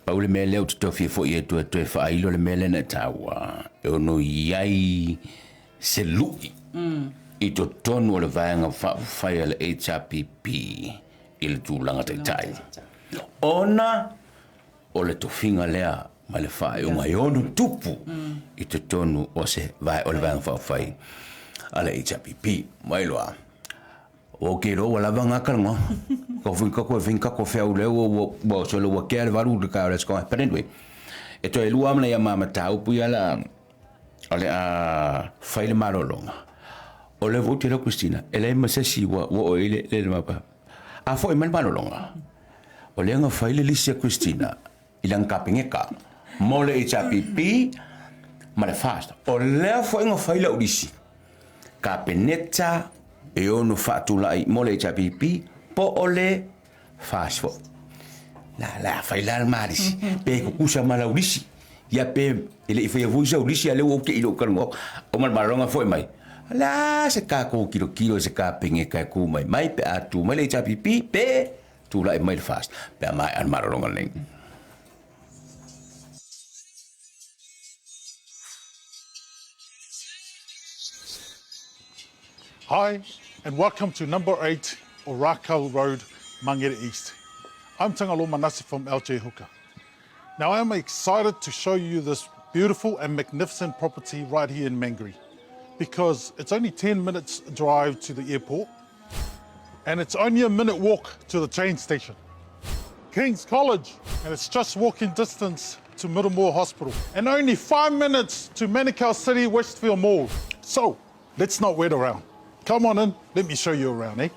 Paule me leo te tofi fo i tu whailo le mele na tawa. E ono iai se lui. I to tonu o le vaenga whai le HRPP i le tūlanga te tai. Ona o le tofinga lea ma le whae o ngai onu tupu i te tonu o se vai o le vaenga whai a le HRPP. Mailoa. O ke ro wala vanga kalma. Ko finka ko fea ule o so le wa ke le varu de ka le sko. But anyway, e to elu amna ya mama tau pu ya la ale a fai le marolonga. O le voti le Christina, ele ma se si wa o ele le mapa. A fo e man marolonga. O le nga fai le Lisia Christina, ilang kapingeka. Mo le HRPP ma le fast. O le fo nga fai le Odisi. Kapeneta e ono whaatulai mo le HRPP po o le fast fo. La fai la marisi. Pe kukusa mala Odisi. Ya pe ele i fai vuisa Odisi ale o ke ilo karongo. O mal marolonga fo e mai. La se ka ko kilo se ka pinge ka ku mai pe atu mai le HRPP pe tu la mai fast pe mai an marolonga ling. Hi, and welcome to number 8 Orakau Road, Mangere East. I'm Tangalo Manase from LJ Hooker. Now I'm excited to show you this beautiful and magnificent property right here in Mangere, because it's only 10 minutes drive to the airport, and it's only a minute walk to the train station. King's College, and it's just walking distance to Middlemore Hospital, and only 5 minutes to Manukau City Westfield Mall. So, let's not wait around. Come on in, let me show you around, eh?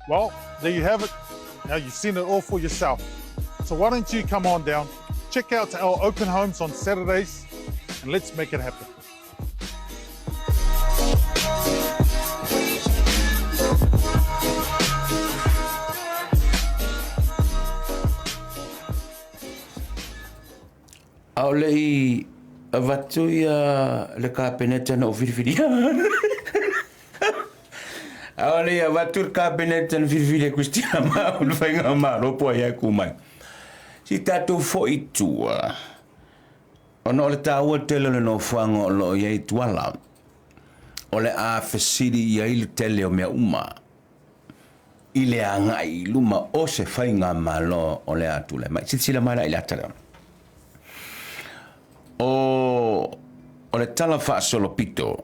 Well, there you have it. Now you've seen it all for yourself. So why don't you come on down, check out our open homes on Saturdays, and let's make it happen. Au lei avatu ia le kapeneta no firfiria. Au lei avatu le kapeneta no firfiria Christina ma no fainga ma ro po ia ku mai. Si tatu fo itua. Ono le taua tele no fango lo ia tuala. Ole a fesiri ia il tele o mea uma. Ile anga i luma o se fainga malo ole atu le mai. Sila mala ile atara. O le tala wha solopito.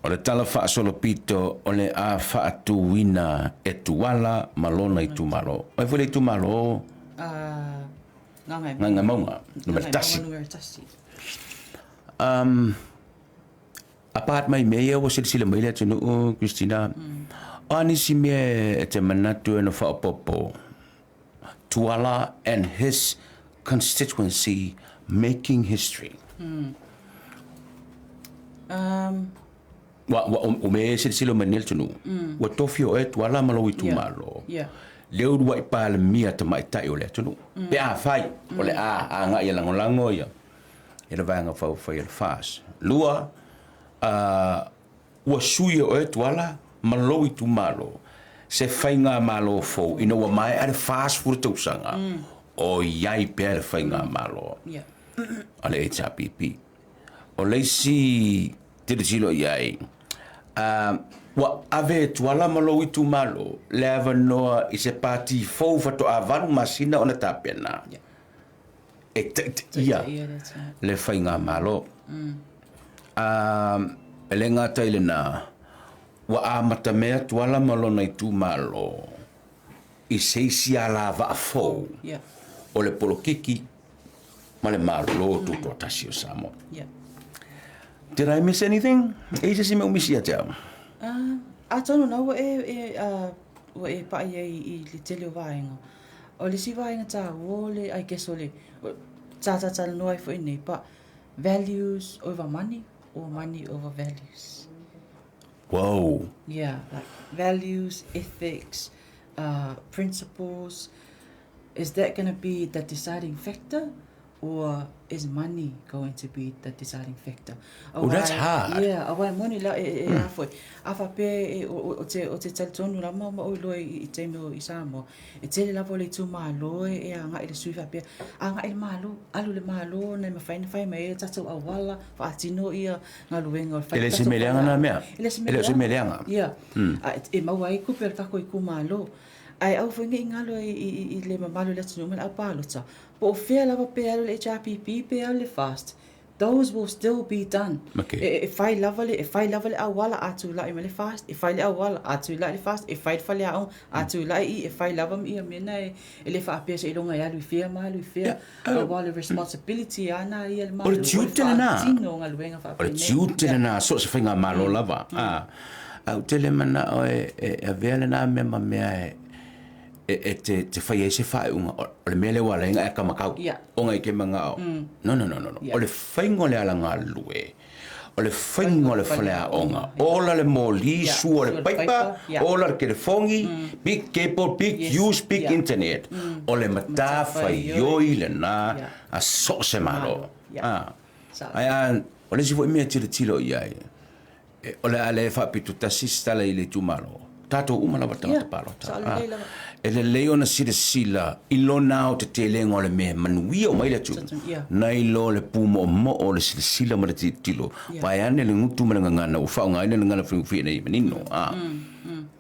O le tala wha solopito o le a wha atu wina e tuala malona i tumalo. O e fwere i tumalo? Nganga maunga. Numera tasi. Apart mai mea o sila mai le tunu Christina. Ani si me te manatu no fa popo. Tuala and his constituency making history. O me sila manil tunu. Wa tofio e tuala malo itu malo. Yeah. Leo dua ipa le mia te mai tai o le tunu. Pe a fai o le a nga ia lango ia. Ia vanga fa le fas. Lua wa sui o e tuala malo itu malo. Se fainga malo fo ino wa mai ar fas fur tu sanga. O iai per fainga malo. Yeah. Ale HRPP. O le si te silo iai. Wa ave tuala malo itu malo le ava noa i se pati fo fato avanu masina ona tapena. Ia that's right. le fainga malo. Ele ngata ile na wa amata mea tuala malo na itu malo i seisi ala va fo Yeah. o le polokiki ma le malo tu to tasio samo. Yeah. Did I miss anything? E se me umisi ata. I don't know what pa i le tele o vaenga. O le si vaenga ta o le I guess o le ta no I for in but values over money or money over values. Whoa. Yeah, like values, ethics, principles. Is that going to be the deciding factor, or is money going to be the deciding factor? Oh, that's hard. Yeah, awai money la afoi. Afa pe o te talitonu la ma o lo I te me I Samoa. E tele la vole tu malo e anga ile suifa pe. Anga ile malo, alu le malo na me fai me tatu awala fa atino ia ngaluenga o fai. Ele se meleanga na mea. Ele se meleanga. Yeah. E mawai ku per kako I ku malo. Ai au foi ngai ngalo I le mamalo le tunu mal apalo ta. Po fea lava pe alo le HRPP pe alo le fast. Those will still be done. Okay. If I love it awala atu la I le fast. If I le awala atu la le fast. If I fale au atu la I if I love I mena ele fa pe se longa ya lu fea ma lu fea. Awala responsibility ana I el ma. O le tiutele na. Tino ngaluenga fa pe. O le tiutele na so se whainga malo lava. Au tele mana o e vele na mema mea te whai e se whae unga. O le mele wala inga e kamakau. O ngai ke mga o. No. O le whaingo le ala ngā lue. O le whaingo le whalea onga. Ola le mōli su o le paipa. Ola le telefongi. Big cable, big use, big internet. O le mata whai yoi le nā a so se malo. Ai an, o le si fo mea tilo iai. O le ale whapitu tasistala I le tumalo. Tato umala watanga te palo. Ele leo na sila I lo nao te te lenga o le mea manuia o mai le tu. Nai lo le pumo o mo o le sila ma le tilo. Pai ane le ngutu ma le ngana o whao ngai le ngana whiwhi nei manino.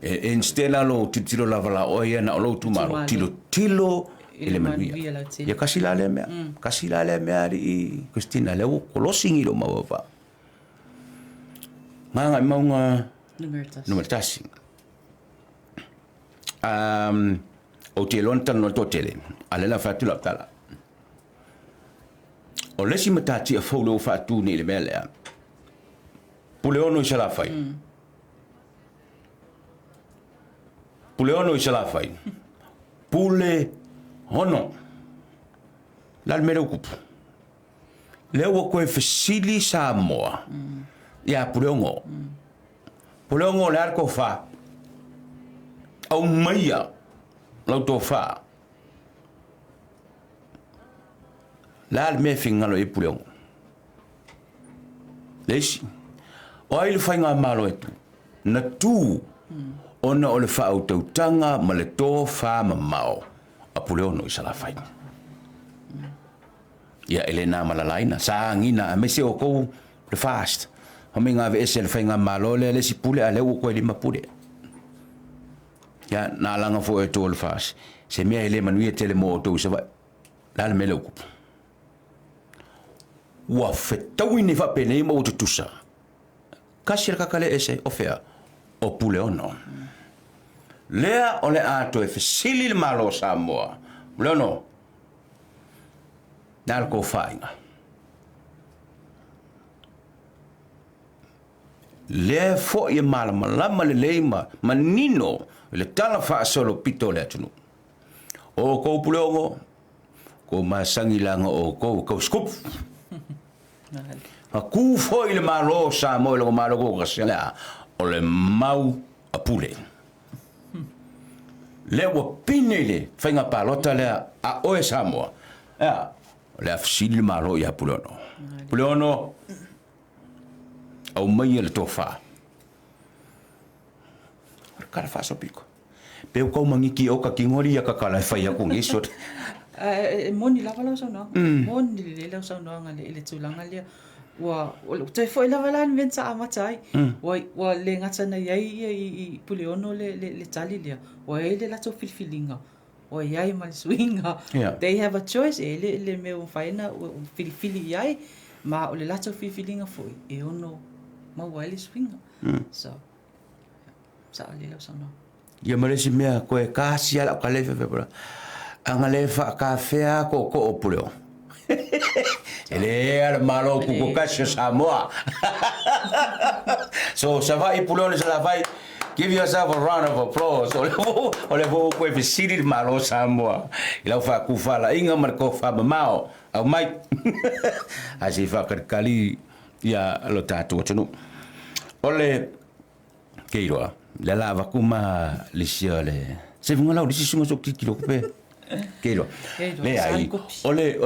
E instela lo tilo lavala oia na o lo tumaro. Tilo ele manuia. Ia kasila le mea. Kasila le mea I Christina leo kolosingi lo mawawa. Nganga maunga numeritasi. O te lontan no totele alela fatu la tala o lesi matati a folo fatu ni le mele puleono isala fai puleono isala fai pule hono la mero kupu leo ko fasili Samoa ya puleongo le arko fa au maia lau tō wha. La me whingalo e pureongo. Leisi. O ai le whainga malo e tu. Na tū. Ona o le wha au tautanga ma le tō wha ma mao. A pureono I sala whainga. Ia ele nā malalaina. Sa ngina a mese o kou le fast. Hami ngā ve ese le whainga malo le lesi pule a leo koe lima pule. Ya na langa fo e tol fas se mea ele manuia tele mo to se va la le mele ku wa fetau ni fa pene mo to tusa kasir ka kale ese ofea o pule ono lea ole ato e fesili le malo Samoa lono dal ko fainga le fo ia malama le leima manino le tala fa solo pito le tunu o ko puleongo ko masangi langa o ko skup a ku foi le malo sa mo le malo ko sela o le mau a pule le wa pinele fainga palota le a o Samoa a le afsil malo ya puleono au mai le tofa kala fa so piko pe ko mangi ki o ka kingori ya ka kala fa ya ko ngiso moni lava lau sau noa moni le lau sau noa le tūlanga lea wa tai foi lava lan ven sa amatai wa le ngata na iai i Puleono le tali lea wa le lato filfilinga wa iai mal swinga they have a choice le me faina filfili iai ma o le lato filfilinga foi e ono ma wa le swinga so sa le lau sau noa ia maresi mea ko e kasi ala ka le fe anga le fa kafea ko o Puleo ele al malo ku ko kasho Samoa so ça va i Puleo ça va give yourself a round of applause ole vo ko e siri malo Samoa ila fa ku fala inga marco fa mao au mai asi fa kali ya lo tatu tunu ole keiro la lava kuma le siole se vingola o disi sungo so kilo pe keiro le ai ole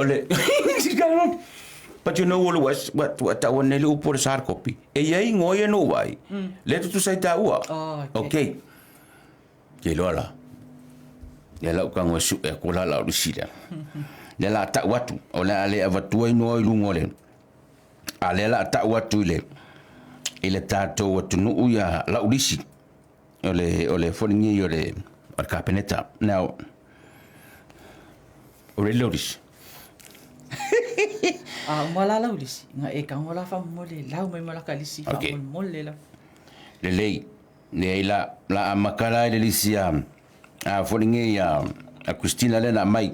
but you know what I want to look for hard copy e ai ngoye no vai le tu sai ta ua okay keiro la ya la ka ngo su e ko la la disi le la ta watu ole ale avatu no lungo le ale la ta watu le ile tato watu no ya la udisi ole folingi ole al capeneta now ore loris mala loris nga e ka ngola fa mole lau mai mala kalisi fa mole la le la amakala le lisia a folingi ya a Christina lena mai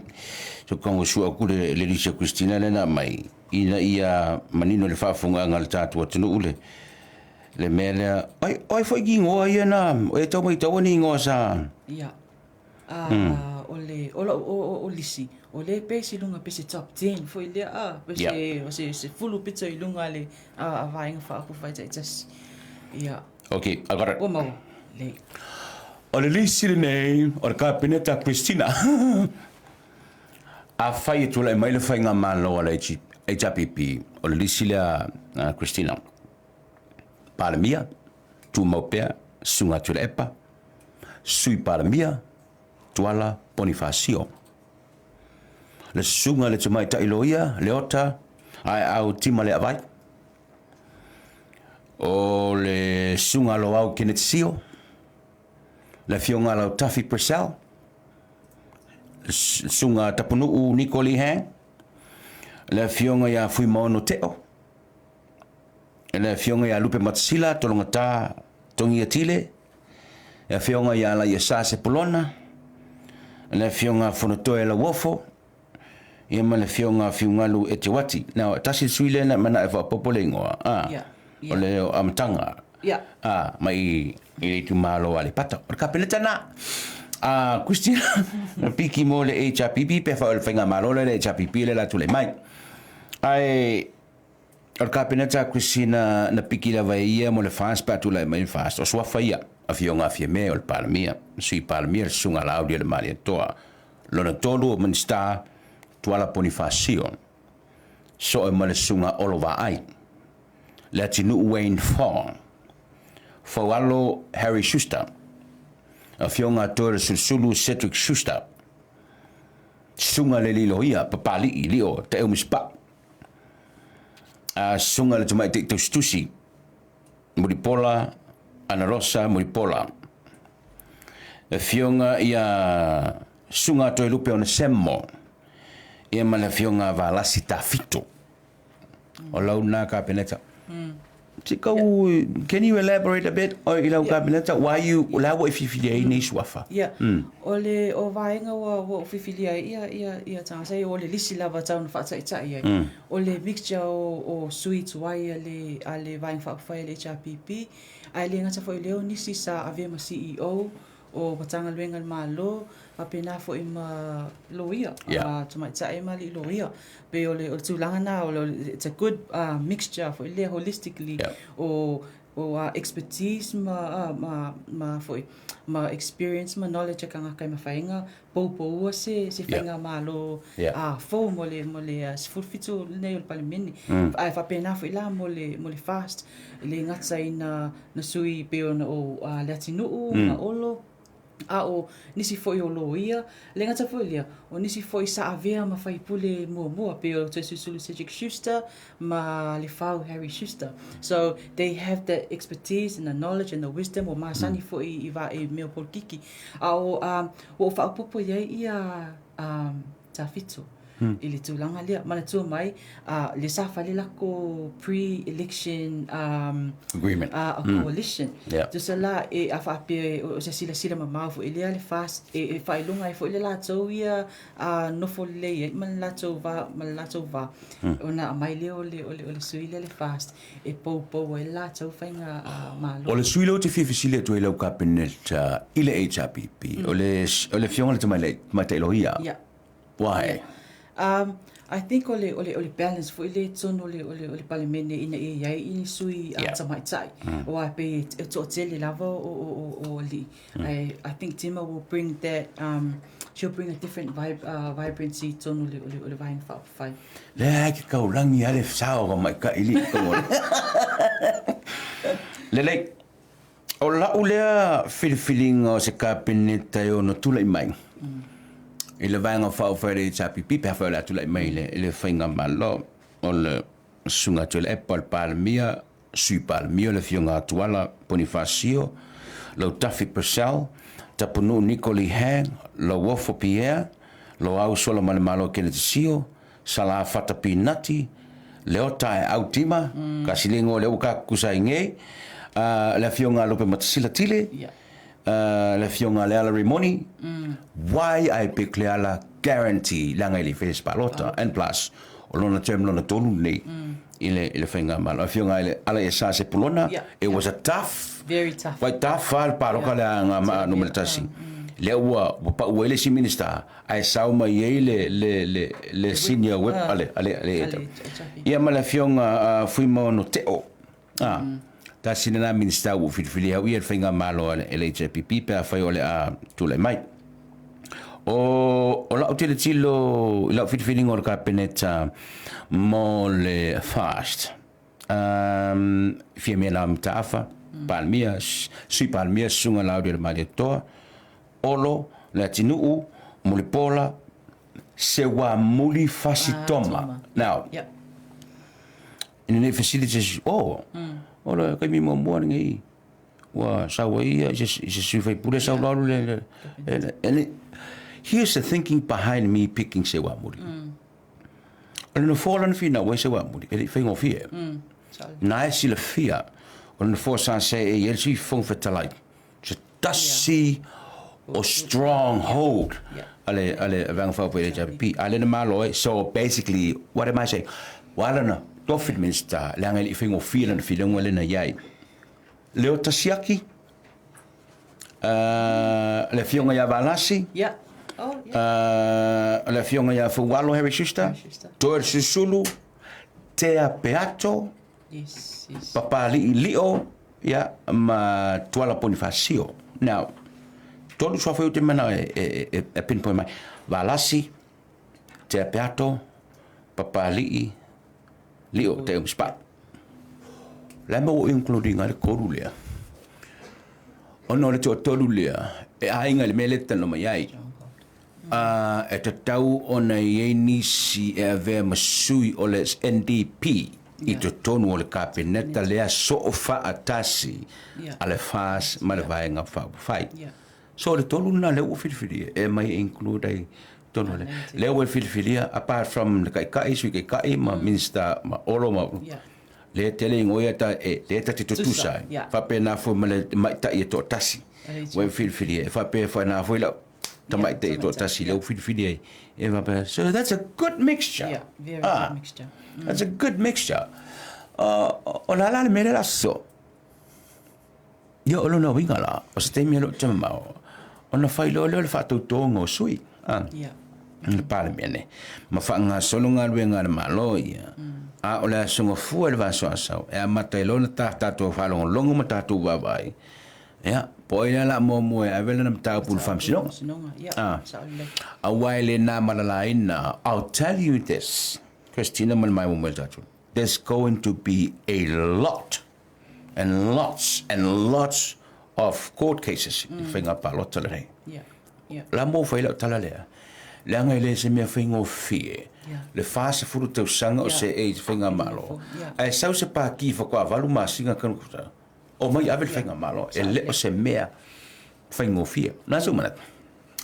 so kongo su aku le lisia Christina lena mai ina ia manino le fa funga ngal tatu watu no ule le mele ai foi gingo ia na e tau mai tau ni ngosa ia o lisi o le pesi lunga pesi top 10 foi le se fulu pizza i lunga le a vainga fa ku fai jas ia okay agora o mau le o le lisi nei o ka peneta Christina a fai tu le mai le fai nga malo le chi e japipi o le lisi la Christina Palamia, tu maupea, sunga tu epa, sui Palamia, tuala Bonifacio. Le sunga le tumai tailoia, leota, ai au tima le avai. O le sunga lo au Kinetsio, le fionga lo Taffy Purcell, sunga tapunuu Nicoli Hang, le fionga ya Fuimono Teo, le fionga ya Lupe Matsila tolonga ta tongi atile le fionga ya la Yesase Polona le fionga fonotoe la wofo ia ma le fionga fiungalu e te wati now tasi suile na mana e popolengo ole amtanga mai i tu malo ale pata ka penetana Christina piki mo le HPP pe fa le fenga malo le HPP le la tule mai ai al capeneta Christina na piki la vaia mo le fast patu la mai fast o sua faia a fionga fie me o Palmia si Palmia sunga la audio le mali toa lo na todo men sta to la Bonifacio so e male sunga olova ai letinu Wayne Fawalo Harry Schuster a fionga to sulu Cedric Schuster sunga le liloia papali ilio te umispa sunga le tumai te stusi Muripola Ana Rosa Muripola fionga ia sunga to lupe ona semmo ia mala fionga va lasita fito o launa ka peneta Can you elaborate a bit o I lau kabineta why you la wo fifilia ni swafa? Yeah. Ole o vaenga wa fifilia ia tanga sai ole lisi lava tau na fata ia. Ole mixture o sweet wai ale vaenga fa fa le HRPP. Ai le ngata fo leo nisi sa ave ma CEO o patanga luenga malo apena fo ima loia tuma tsa ema li loia pe ole tulanga na ole it's a good mixture for le holistically o expertise ma foi ma experience ma knowledge kanga kai ma fainga po se fainga malo fo mole full fitu nei o palimeni ai fa pena foi la mole fast le ngatsa ina na sui pe o latinu na olo o nisi foi o loia le ngata foi lia o nisi foi sa avea ma fai pule mo pe o te susulu Cedric Schuster ma le fau Harry Schuster, so they have the expertise and the knowledge and the wisdom o ma sani foi I va e meo polkiki o fa popo ia ta fitu ili tulanga lia mana tu mai le safa le lako pre-election agreement coalition tu sala e afa pe o se sila mama fo ile le fast e fa ilunga e fo ile la to ia no fo le man la to va ona mai le ole suile le fast e po e la to fainga malo ole suile o te fifisile tu ile kabinet ile HRPP ole fiona le mai te loia why I think ole balance for ile tsono ole palimene ina ia ini sui tamai tai o ai pe to tele lava o li I think Tima will bring that she'll bring a different vibrancy tsono ole vain fa fai le ke ka ulangi ale sao ko mai ka ili ko le o la ulea feeling o se kabineta yo no tula mai ele vai nga fa ofere HRPP pe fa la tula mai le fainga malo o le sunga tele Apple Palmia sui Palmia le fionga tuala Bonifacio lo Tafi Persel tapunu Nicoli Hang lo Wofo Pierre lo au solo malo Kenetio sala fata pinati le ota autima kasilingo le uka kusainge la fionga lo pe matsila tile la fionga le ala rimoni why I pick le ala guarantee langa ili face palota and plus olona term lona tolu nei ile fenga mal la fionga ile ala esa se pulona it was a tough very tough quite tough fal paloka la nga no meltasi le wa pa wele si minister ai sauma le senior web ale ia mala fionga fuimo no teo ta sinana minister wo filfilia wi fenga malo LHPP pe fa ole a tule mai o la utilitilo la filfiling or cabinet mole fast fiemela mtafa palmias sui palmias sunga la de maletoa olo latinu mulipola sewa muli fasitoma now in the facilities ola kai mi mo ngi wa sawaia je sui pure sa lalu le and here's the thinking behind me picking sewa muli no fallen fina we sewa muli ele fengo fie na sila fia on for san say ele si fon fatalai je tassi or stronghold ale vang fa pe JP ale na malo so basically what am I saying wala na profit minister langa ile fingo feel and feeling wala na yai leo tasiaki le fionga ya balasi le fionga ya fuwalo Harry Schuster tor susulu te apeato papa lio ya ma tuala Bonifacio now todo só foi o tema na pinpoint mai balasi te apeato papa lio te un spa la mo including al corulea ono le tolulea e ainga le meleta no mai ai e te tau ona ye nisi e ave masui o le NDP i te tonu o le kabineta lea sofa atasi ale fas ma le vaenga fai so le tolu na le ufilfilia e mai include ai tonu le ufilfilia apart from the kai sui kai ma minister ma olo ma Le tele ngoia ta le ta te tutusa. Fa pe na fo male mai ta i to tasi. Wa fili fa pe fa na fo la ta mai te to tasi le fili e va pe. So that's a good mixture. Yeah, very good mixture. That's a good mixture. O la mele la so. Yo lo no winga la. O se te mi lo chama. Ona fai lo le fa to ngo sui. Yeah. Pale mene. Ma fa nga solo nga luenga na malo ia. A ola songo fu le va so so. E mata lo ta to fa lo longo mata to va vai. Ja, poi la mo e avela na ta pul fam sino. Ja. A while na malalaina. I'll tell you this. Christina mal mai mo tatu. There's going to be a lot and lots and lots of court cases. Finga pa lot tale. Yeah. Yeah. La mo fa ila tala le. La nga ile se me fingo fie. Le fase furu te sanga o se e finga malo. Ai sau se pa ki fa kwa valu ma singa kan kuta. O mai avel finga malo. E le o se mea fingo fie. Na so manat.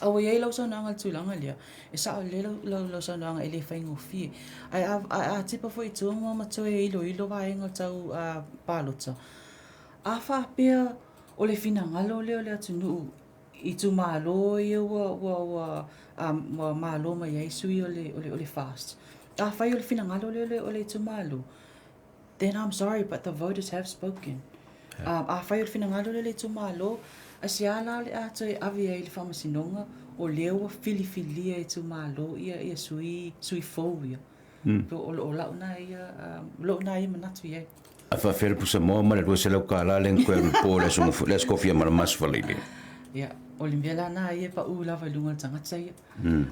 O ye lo so nanga tulanga lia. E sa le lo so nanga ele fingo fie. Ai a tipo foi tu mo ma to e ilo vai nga tau palota. A fa pia o le fina ngalo le atunu I tu malo ia wa malo ma ia sui ole fast. A fai ole fina ngalo ole tu malo. Then I'm sorry, but the voters have spoken. A fai ole fina ngalo le tu malo. A siala le ato e avia ile famasinonga o lewa fili e tu malo ia sui fobia. O la una ia lo na ia manatu ia. A fa fer pusa mo ma le se lo kala len ko po le so le skofia ma mas falili. Yeah. Olimpia na ia pa lava lunga tanga tsai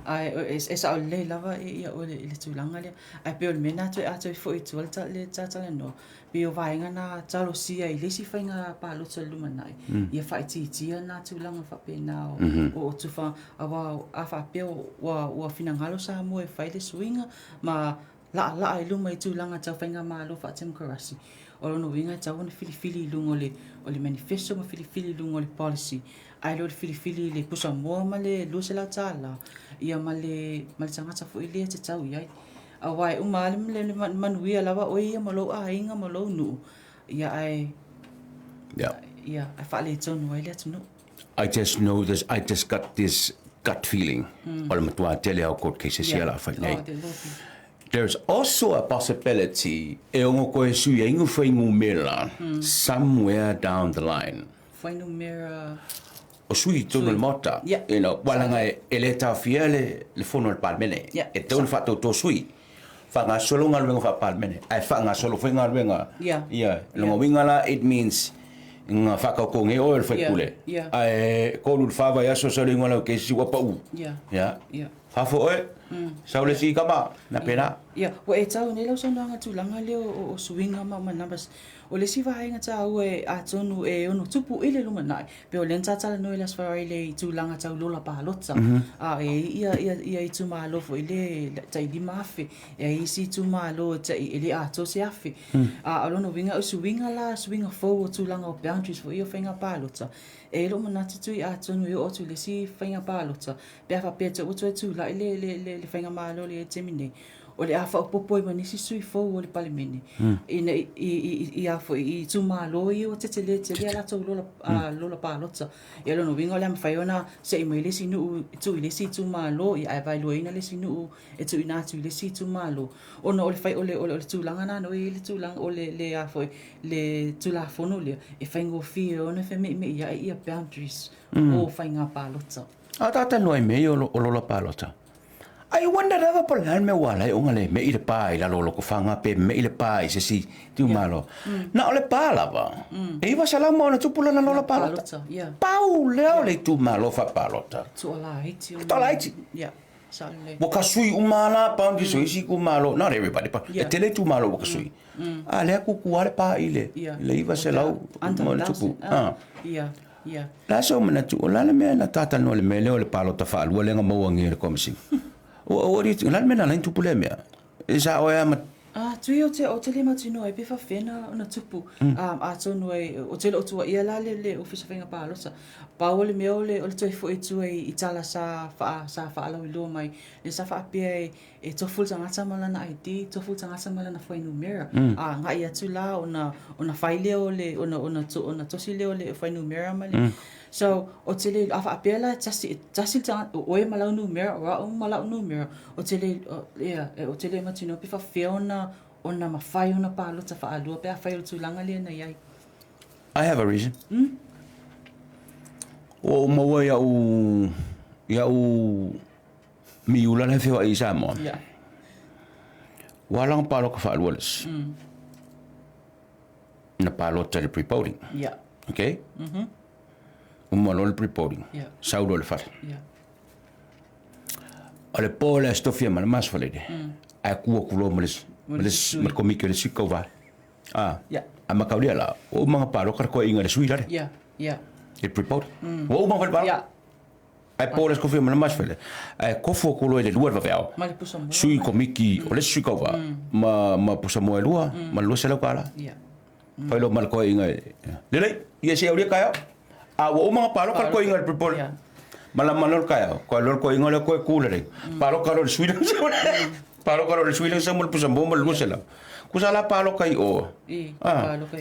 ai esa ole lava ia ole ile tulanga le ai pe mena to ato fo itu alta le tata no pe o vainga na talo sia ile si fainga pa lo tsa lumanai ia fa ti na tulanga fa pe na o tu fa afa pe wa finangalo sa mo e fa ile swinga ma la ai luma i tulanga tsa fainga ma lo fa tem karasi o no winga tsa ona fili lunga ole manifesto ma fili lunga ole policy ai lo fili le pusa mo male lo se la tala ia male tanga tsa fu ile te tau ia a wai o male le manuia lava o ia malo a inga malo nu ia ai ia I fa le ton wai le no I just know this. I just got this gut feeling. Ola matua tele au court cases ia la fa nei. There's also a possibility e ongo ko e sui ingu fa ingu mela somewhere down the line. Fa ingu mera o sui tonu le mota, you know, walanga ele ta fiele le fono al palmene. E tonu fa to sui. Fa nga solo nga luenga fa palmene. Ai fa nga solo fa nga luenga. Longo winga la it means nga fa ka ko nge o el fa kule. Ai ko lu fa va ya so so lingo la ke si wa pa u. Fa fo e. Sa le si kama na pena. Wa e tau ne lo so nga tu langa le o swinga ma numbers. O le siva ainga tau e atonu e ono tupu ile luma nai. Pe o lenta tala no las farai le tu langa tau lola pa lotsa. A ia i tu malo fo ile tai di mafe. E i si tu malo tai ile ato se afe. A alono winga o swinga fo tu langa o boundaries fo ia fenga pa lotsa. E lo mana tu i atonu e o tu le si fenga pa lotsa. Pe fa pe tu tu la le fenga malo le temine. O le afa o popo I manisi sui fou o le palemene. I afo I tu malo I o te ala tau lola palota. I alo no winga o le amawhaiona se I mai lesi nuu tu I lesi tu malo I ai vai loina lesi nuu e tu ina tu I lesi tu malo. Ono o le fai o le tūlanga na no I le tūlanga o le afo le tūla fono le e whaingo fie o na me ia boundaries o whainga palota. A tata noi me o lola palota. I wonder if Polan me wala ongale me ile pai la lolo ko fanga pe me ile pai se si tu malo. Na ole pala ba. E va sala mo na tu pula na lola pala. Pau le tu malo fa palota. Tu ala hiti. Tu ala hiti. Yeah. Sale. Boka sui umala pa ndi so isi ku malo. Not everybody pa. E tele tu malo boka sui. A le ku ku ale pa ile. Le iva se lau. Mo tu. Yeah. La so mena tu ola le me na tata no le me le palota fa lu le nga mo ngi le komisi. O ori lan mena lan tu pule me. Isa o ya Tui o te le matino e pifa whena o na tupu. A tonu e o te le o tua ia la le ofisa whenga pālosa. Pau le mea o le toi fo e tua i tala sa wha alau i lua mai. Le sa wha apia e tofu tangata malana ID, tofu tangata malana whainu mera. Nga ia tu la o na whai leo le, o na tosi leo le whainu mera mali. So, o te le awha apia la, tasi tangata, o e malau nu mera, o rao malau nu mera. O te le matino pifa whea ona mawhai ona pālota whaalua, pēr whai o tūlanga lea nei ai. I have a reason. O maua iau miula le whiwa i Samoa. Yeah. Walang pāloka whaalualis. Na pālota le pre-polling. Yeah. Okay? Umalo le pre-polling. Yeah. Saulo le whare. Yeah. O le pō le stofia mana maswalede. Ai kua kulo ma le komike le sikau vai. Yeah. A makaulia la. O mga pāloka koe inga le sui lare. Yeah. Yeah. Le pre-polling. O mga whale Yeah. Ai pō le skofia mana maswalede. Ai kofua kulo le lua vaveo. Ma le pusa mua. Sui komiki o le sikau vai. Ma pusa mua e lua. Ma lua se lau kala. Yeah. Whailo ma le koe inga. Lelei, ia se aulia kaya. A o mga pāloka koe inga le pre-polling. Yeah. Malam manol kaya, ko lor ko ingole ko kulere. Palo kalo Sweden. Palo kalo Sweden sa mul pusa bomba lusela. Kusala palo kai o.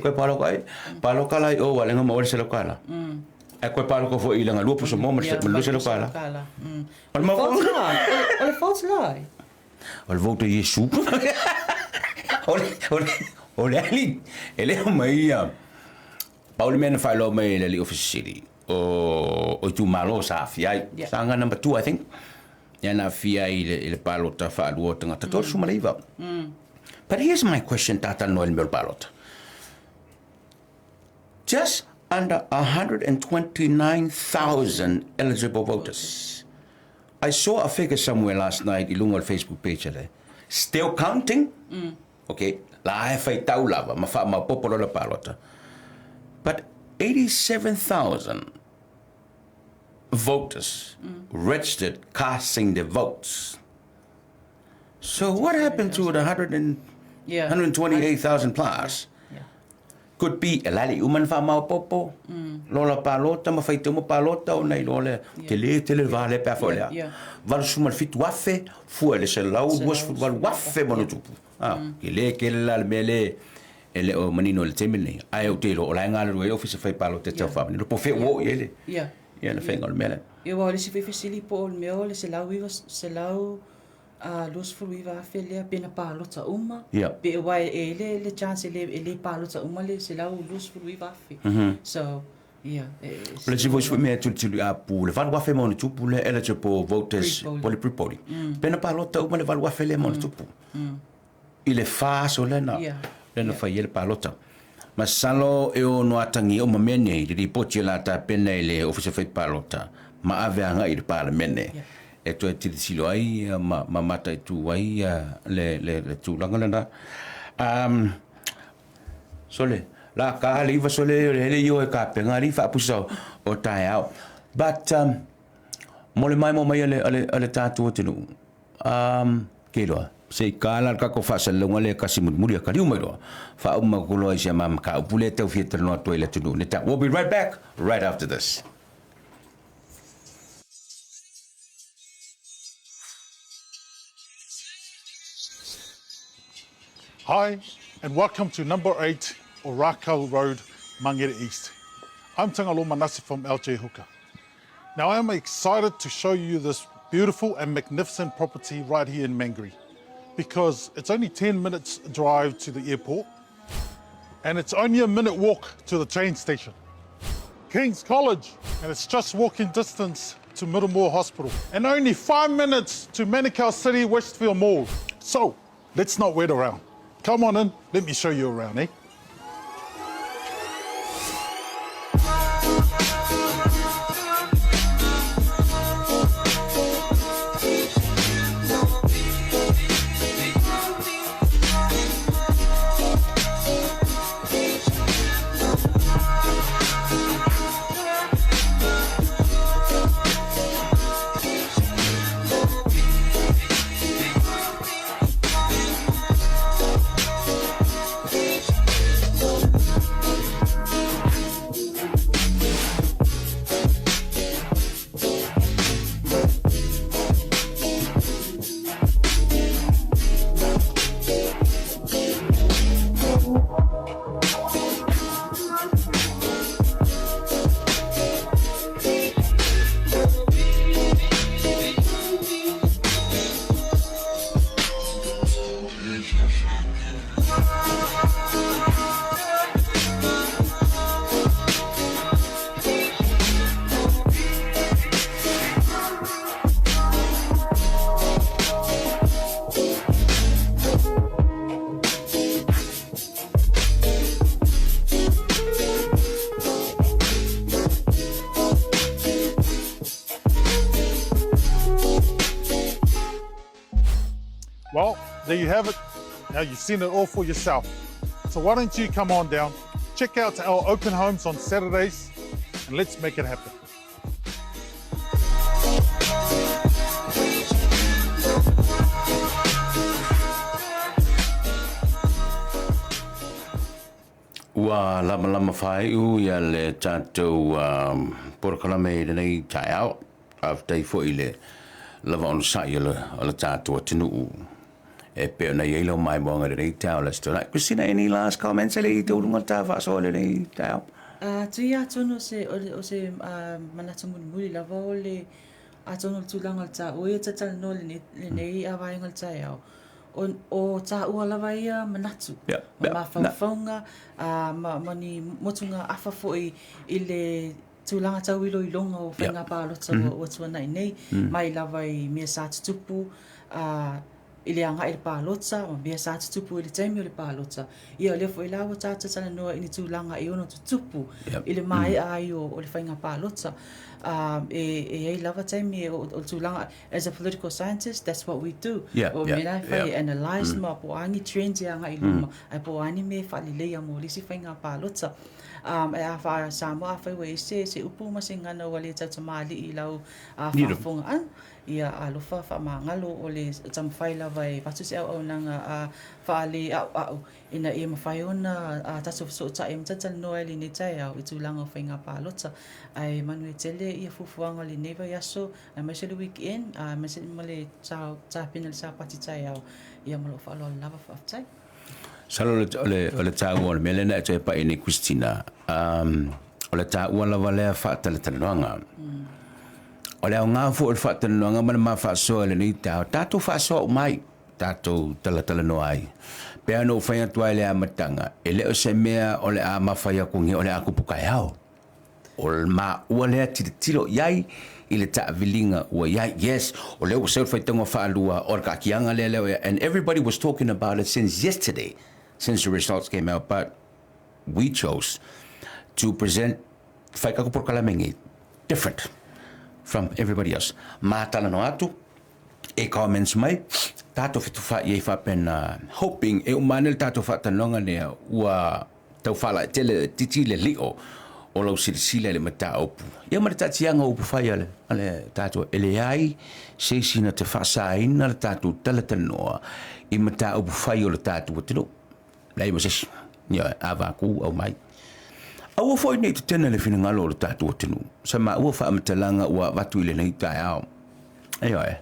Ko palo kai. Palo kala o wala nga mawal sela kala. Ko palo ko fo ilang lu pusa bomba lusela kala. Al ma Ole false lie. Al voto Yesu. Ole ali. Ele mai Paul men falo mai le office city. O tu malo sa fiai. Sanga number 2 I think. Yana fiai le palota fa alua tanga tator sumaliva. But here's my question tata Noel Mel Palota. Just under 129,000 eligible voters. I saw a figure somewhere last night ilungo al Facebook page ale. Still counting? Okay. La e fai tau lava ma fa ma popolo la Palota. But 87,000 voters registered casting their votes. So what happened to the 128,000 plus? Could be elali uman fa mau popo. Lola palota ma fai tumo palota o nei lole tele vale pa folia. Val sumal fit wafe fu ele se lau duas val wafe monotupu. Ke la mele ele o manino le temile ai o telo o la ngala ro office fai palota te fa no po fe wo ele. Yeah. Ja, le fenga o mele. E wa le se fesili po o meo le se lau los fuiva felia pena palota uma. Pe wa le chance le palota uma le se lau los fuiva fe. So yeah. Le si voi me tu a pu le valwa fe mon tu pu le eligible voters po le pre-polling. Pena palota uma le valwa fe le mon tu pu. Il fa so le na. Le no fa il palota. Ma salo e o no atangi o mamene di poti la ta pena le office fai palota. Ma ave anga il parlamento. E to ti silo ai ma mata tu ai le tu langa sole la ka li va sole le yo e ka penga li fa puso o tai out. But mole mai mo mai ale tatu te nu. Ke lo se kala ka ko fa sel ngole ka simut muri ka riu mai lo fa umma ko lo sia mam ka pule te fiet no toilet tu ne ta. We'll be right back right after this. Hi, and welcome to number 8 Orakau Road, Mangere East. I'm Tangalo Manase from LJ Hooker. Now I'm excited to show you this beautiful and magnificent property right here in Mangere, because it's only 10 minutes drive to the airport, and it's only a minute walk to the train station. King's College, and it's just walking distance to Middlemore Hospital, and only 5 minutes to Manukau City Westfield Mall. So, let's not wait around. Come on in, let me show you around, eh? Well, there you have it. Now you've seen it all for yourself. So why don't you come on down, check out our open homes on Saturdays, and let's make it happen. Ua lama whai u ia le tātou porokalame i nei tai au. Aftai fo i le lava onu sai o le tātou atinu u. E peo nei eilo mai moanga le nei tau le stona. Christina, any last comments ele i te urunga tā whaaso le nei tai au? Tui atono o se manata muli lava o le atono le tūlanga le tā oi tatala no le nei a vaenga le tai au. O tā ua lava ia manatu. Ma whauwhaunga, ma ni motunga awhafo i le tūlanga tau ilo i longa o whainga pālota o tuana i nei. Mai lava i mea sā tutupu, i le anga i le pālota, ma mea sā tutupu i le taimi o le pālota. Ia o lefo i lawa tāta tala noa i ni tūlanga i ono tutupu, i le mai ai o le whainga pālota. E lava taimi o tūlanga, as a political scientist, that's what we do. O mena whai analyse ma po angi trends i anga i luma, ai po ani me whali leia mo lisi whainga pālota. E a wha Samoa a whaiwa e se upu ma se ngana o le tauta maali i lau whaafonga an. Ia alofa whaamangalo o le tamawhai lava e patu se au nanga whaale au. Ina e mawhai ona taso so ta e mtatal noa li ne tai au i tūlanga o whainga pālota. Ai manu e tele ia fufuanga li neva yaso, ai mai se le weekend, mai se le tāpina le sāpati tai au. Ia malo whaalo lava whaafitai. Salo le tāua le melena e pa ini Christina. O le tāua lava lea whaatala o le au ngā fu o le whaatala mana ma whaasoa le ni tāu. Tātou whaasoa o mai, tātou tala no ai. Pea no whaia tuai le amatanga. E leo se mea o le a mawhaia kungi o le a kupukai au. O le ma ua lea tiro iai i le ta'avilinga ua iai. Yes, o leo se whaitonga whaalua o le kakianga leo. And everybody was talking about it since yesterday, since the results came out. But we chose to present whaikako porkalamengi different from everybody else. Mātala no atu, e comments mai, tātou fitu wha iei whapena, hoping e umanel tātou whatanonga nea ua tau whala tele titi le lio o lau sirisile le mata opu. Ia mara tatianga opu whai ale tātou ele ai, seisina te whaasaina le tātou talatanoa i mata opu whai o le tātou atino. Lai masesi, ia avaku au mai. Aua foi nei te tena le whinangalo o le tātou atinu. Sa ma ua whaamatalanga ua watu ile nei tai au. Aioe.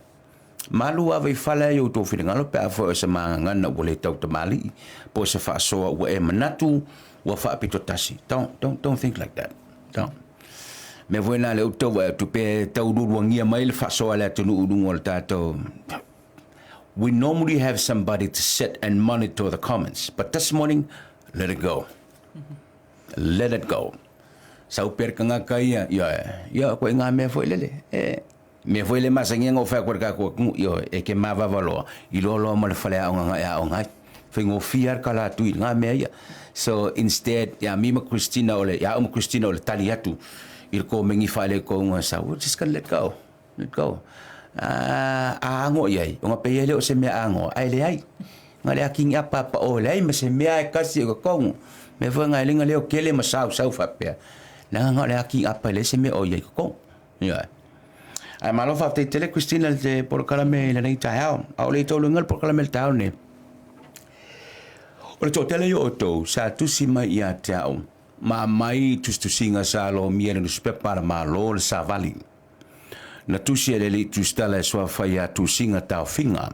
Malu awa i whala e o tō whinangalo pe a foi sa maa ngana ua le tau tamali. Po sa whaasoa ua e manatu ua whaapito tasi. Don't think like that. Don't. Me voina le utau e tupe tau ruruangia mai le whaasoa le atunu urungo le tātou. We normally have somebody to sit and monitor the comments. But this morning, let it go. Let it go. Sau perkanga kaya ya ko nga me foi lele me foi le masangia ngo fa ko ko yo e ke ma va valo I lo mo le fale nga ya nga fingo fiar kala tu nga me ya. So instead ya mi ma Christina ole ya Christina ole taliatu il ko mengi fale ko nga sa we just gonna let go ngo ye nga pe ele o se me ngo ai le ai nga le aking apa pa ole ai ma se me ai kasi ko me foi ngai linga leo kele ma sau fa pe na nga le aki apa le se me o ye ko ya ai malo fa te tele Christina de por kalame le nei tau au le to lungal por kalame tau ne o le to tele yo to sa tu si mai ya tau ma mai tu singa sa lo miere no spe para ma lo le sa vali na tu si le tu stala so fa ya tu singa tau finga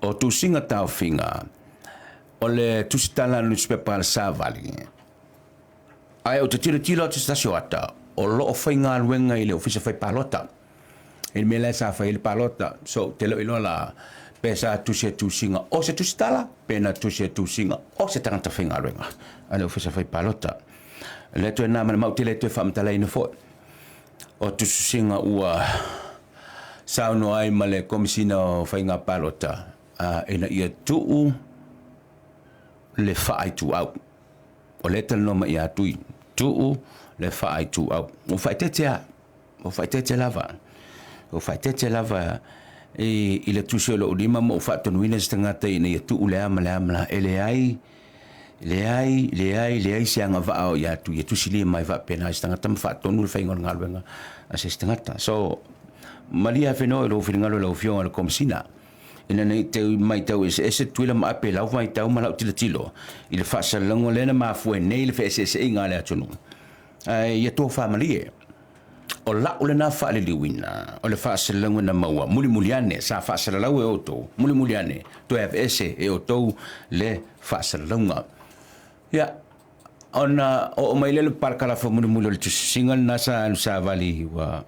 o tu singa tau finga o le tusitala no newspaper sa vali. Ai o te tira te stasio ata, o lo o whainga luenga I le ofisa whai palota. Il me le sa whai le palota, so te lo ilo la pesa tusinga o se tusitala, pena tusinga o se tangata whainga luenga. Ai le ofisa whai palota. Le tu e nama mau te le tu e whamtala ina fo. O tusinga ua sauno ai ma le komisina o whainga palota. Ina ia tuu le whaai tu au. O le tala no ma ia tui. Tuu le whaai tu au. O whaitete lava. O whaitete lava i le tusi o lo lima mo whaatonuina se tangata i nei atu ulea mala e le ai se anga vaa o iatu i tusi li mai va pena se tangata ma whaatonu le whaingon ngaluenga a se tangata so malia whenua lo whingalo lau fionga le komisina ina nei te mai tau e se tuila ma ape lau mai tau ma lau tilo i le whaasalango lena ma fue nei le whaese inga le atunu ia tō whamalie o la o le na fa le liwina o le fa se lango na maua muli ane sa fa se la e oto muli ane to have ese e oto le fa se lango ya ona o mai le par kala fa muli le single na sa vali wa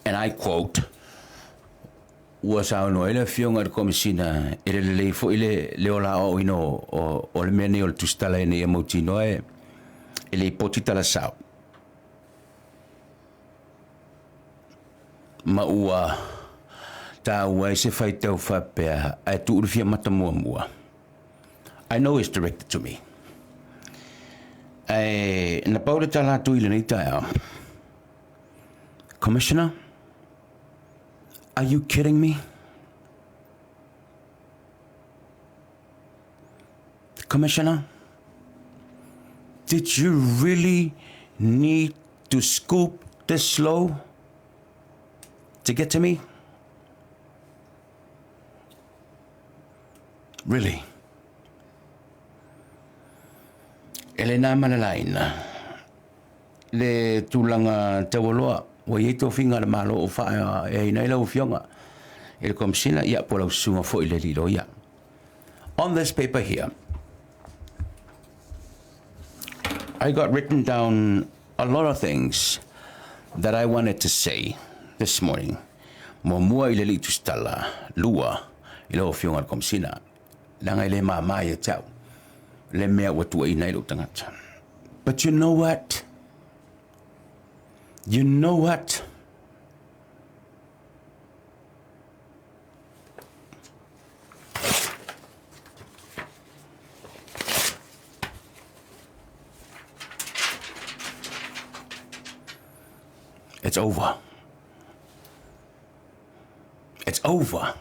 and I quote was our no ele fionga komisina ele le fo ile le ola o ino o le mene o le tustala ene emotino ele potita la sao ma ua ta ua se fai tau whapea ai tu urifia mata mua. I know it's directed to me. Ai na paure tala tu ile nei tae Commissioner, are you kidding me? Commissioner, did you really need to scoop this slow to get to me? Really? Elena malalaina. Le tulanga tawoloa. Wa yeto finga le malo o fa e nei lo fionga. El komsina ia po lo sunga fo ile lilo ia. On this paper here, I got written down a lot of things that I wanted to say this morning. Mo mua ile li tustala lua ilo fionga komsina. Langa ile mama ia tau. Le mea watu ai nei lo tangata. But you know what? You know what? It's over. It's over.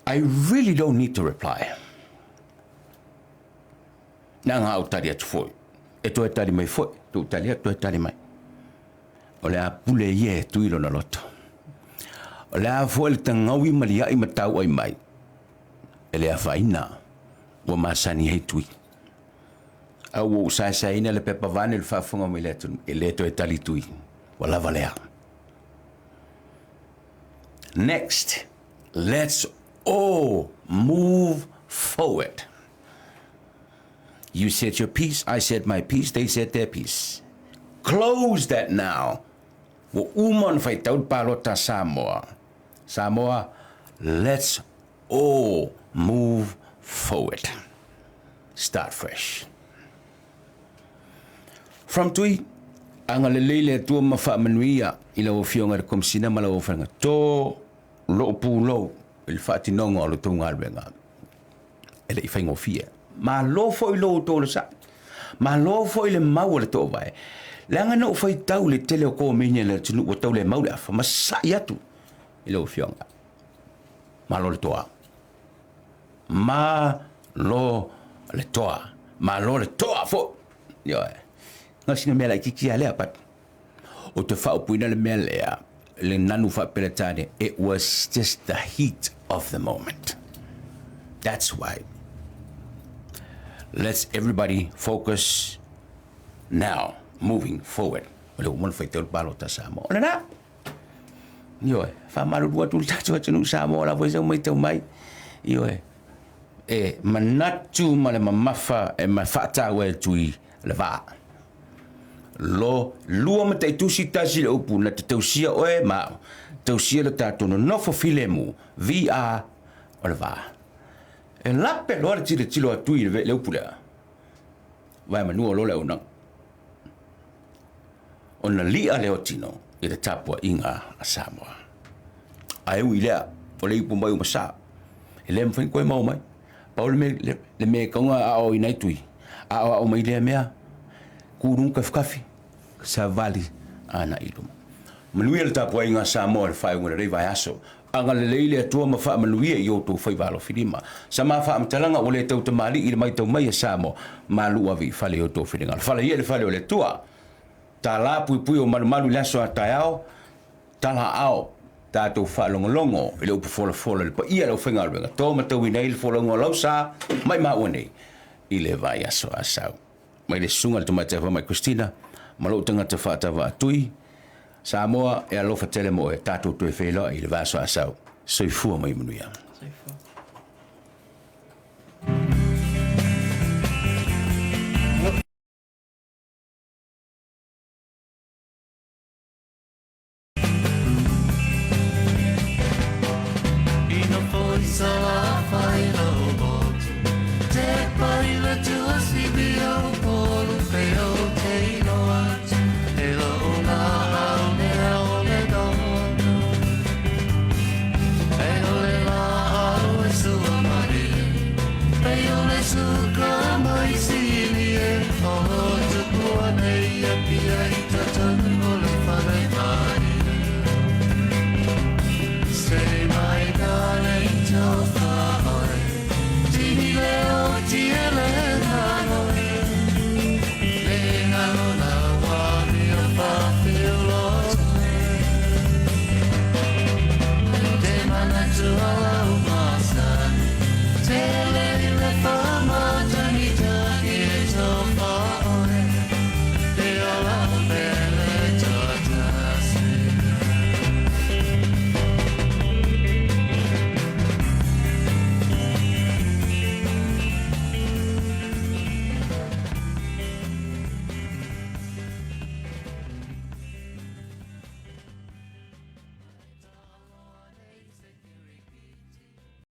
I really don't need to reply. Nanga au tari atu foi. E toi tari mai foi. Tu tari atu e tari mai. O le a pule ie tu ilo na loto. O le a foi le tangawi malia i matau ai mai. E le a faina. Wa masani hei tui. Au sa ina le pepa vane le fafunga mai le atu. E le to e tali tui. Wa lava lea. Next, let's all move forward. You said your piece, I said my piece, they said their piece. Close that now. Wo umon fai taud palota Samoa. Samoa, let's all move forward. Start fresh. From tui, anga lelele tua mafa manuia ila o fionga komsina mala o fanga. To lo pulo il fati nongo lo tunga albenga. Ele i faingo fia. Ma lo foi lo to sa. Ma lo foi le mau le to vai. Langa no foi tau le tele ko menya le tunu o tau le mau le afa ma sa yatu. Ilo fionga. Ma lo le toa. Ma lo le toa. Ma lo le toa fo. Yo. Ngasi me la kiki ale apat. O te fa puina le melea. Le nanu fa peletane. It was just the heat of the moment. That's why. Let's everybody focus now, moving forward. Ole umon fai tol palo ta Samoa. Ona na. Yo, fa malu dua tul ta tu nu Samoa la voisa mai tau mai. Yo. Manatu male mamafa e mafata we tui le va. Lo lua mate tu si tasi le upu na te tausia oe ma. Tausia le tatono no fo filemu. VA o le va. E lape loa le tilo atui le upulea. Vai manua lo le unang. Ona lia leo tino i le tapua inga a Samoa. Ai ui lea, o le ipu mai umasa. E le mwhain koe mau mai. Pau le me kaunga a o inai tui. A o mai lea mea. Kurung kafkafi. Sa vali ana iluma. manuia le tapuai ngā Samoa le whai ngore rei vai aso. Anga le leile atua ma wha manuia i o tō whai walo whirima. Sa mā wha amtalanga o le tau tamali i le mai tau mai a Samoa, mā lua vi whale o tō whiringa. Whale ia le whale o le tua. Tā la pui pui o malu laso a tai ao, tala ao, tātou whaalongolongo, i le upu fola le pa ia lau whenga alwenga. Tō matau i nei le wholongo lau sa, mai ua nei, i le vai aso a sau. Mai le sunga le tumatewa mai Christina, malo tangata whaatawa atui, Samoa e alofa tele mo e tātou tue wheloa i le vaso a sau. Soifua mai manuia. Soifua. Tell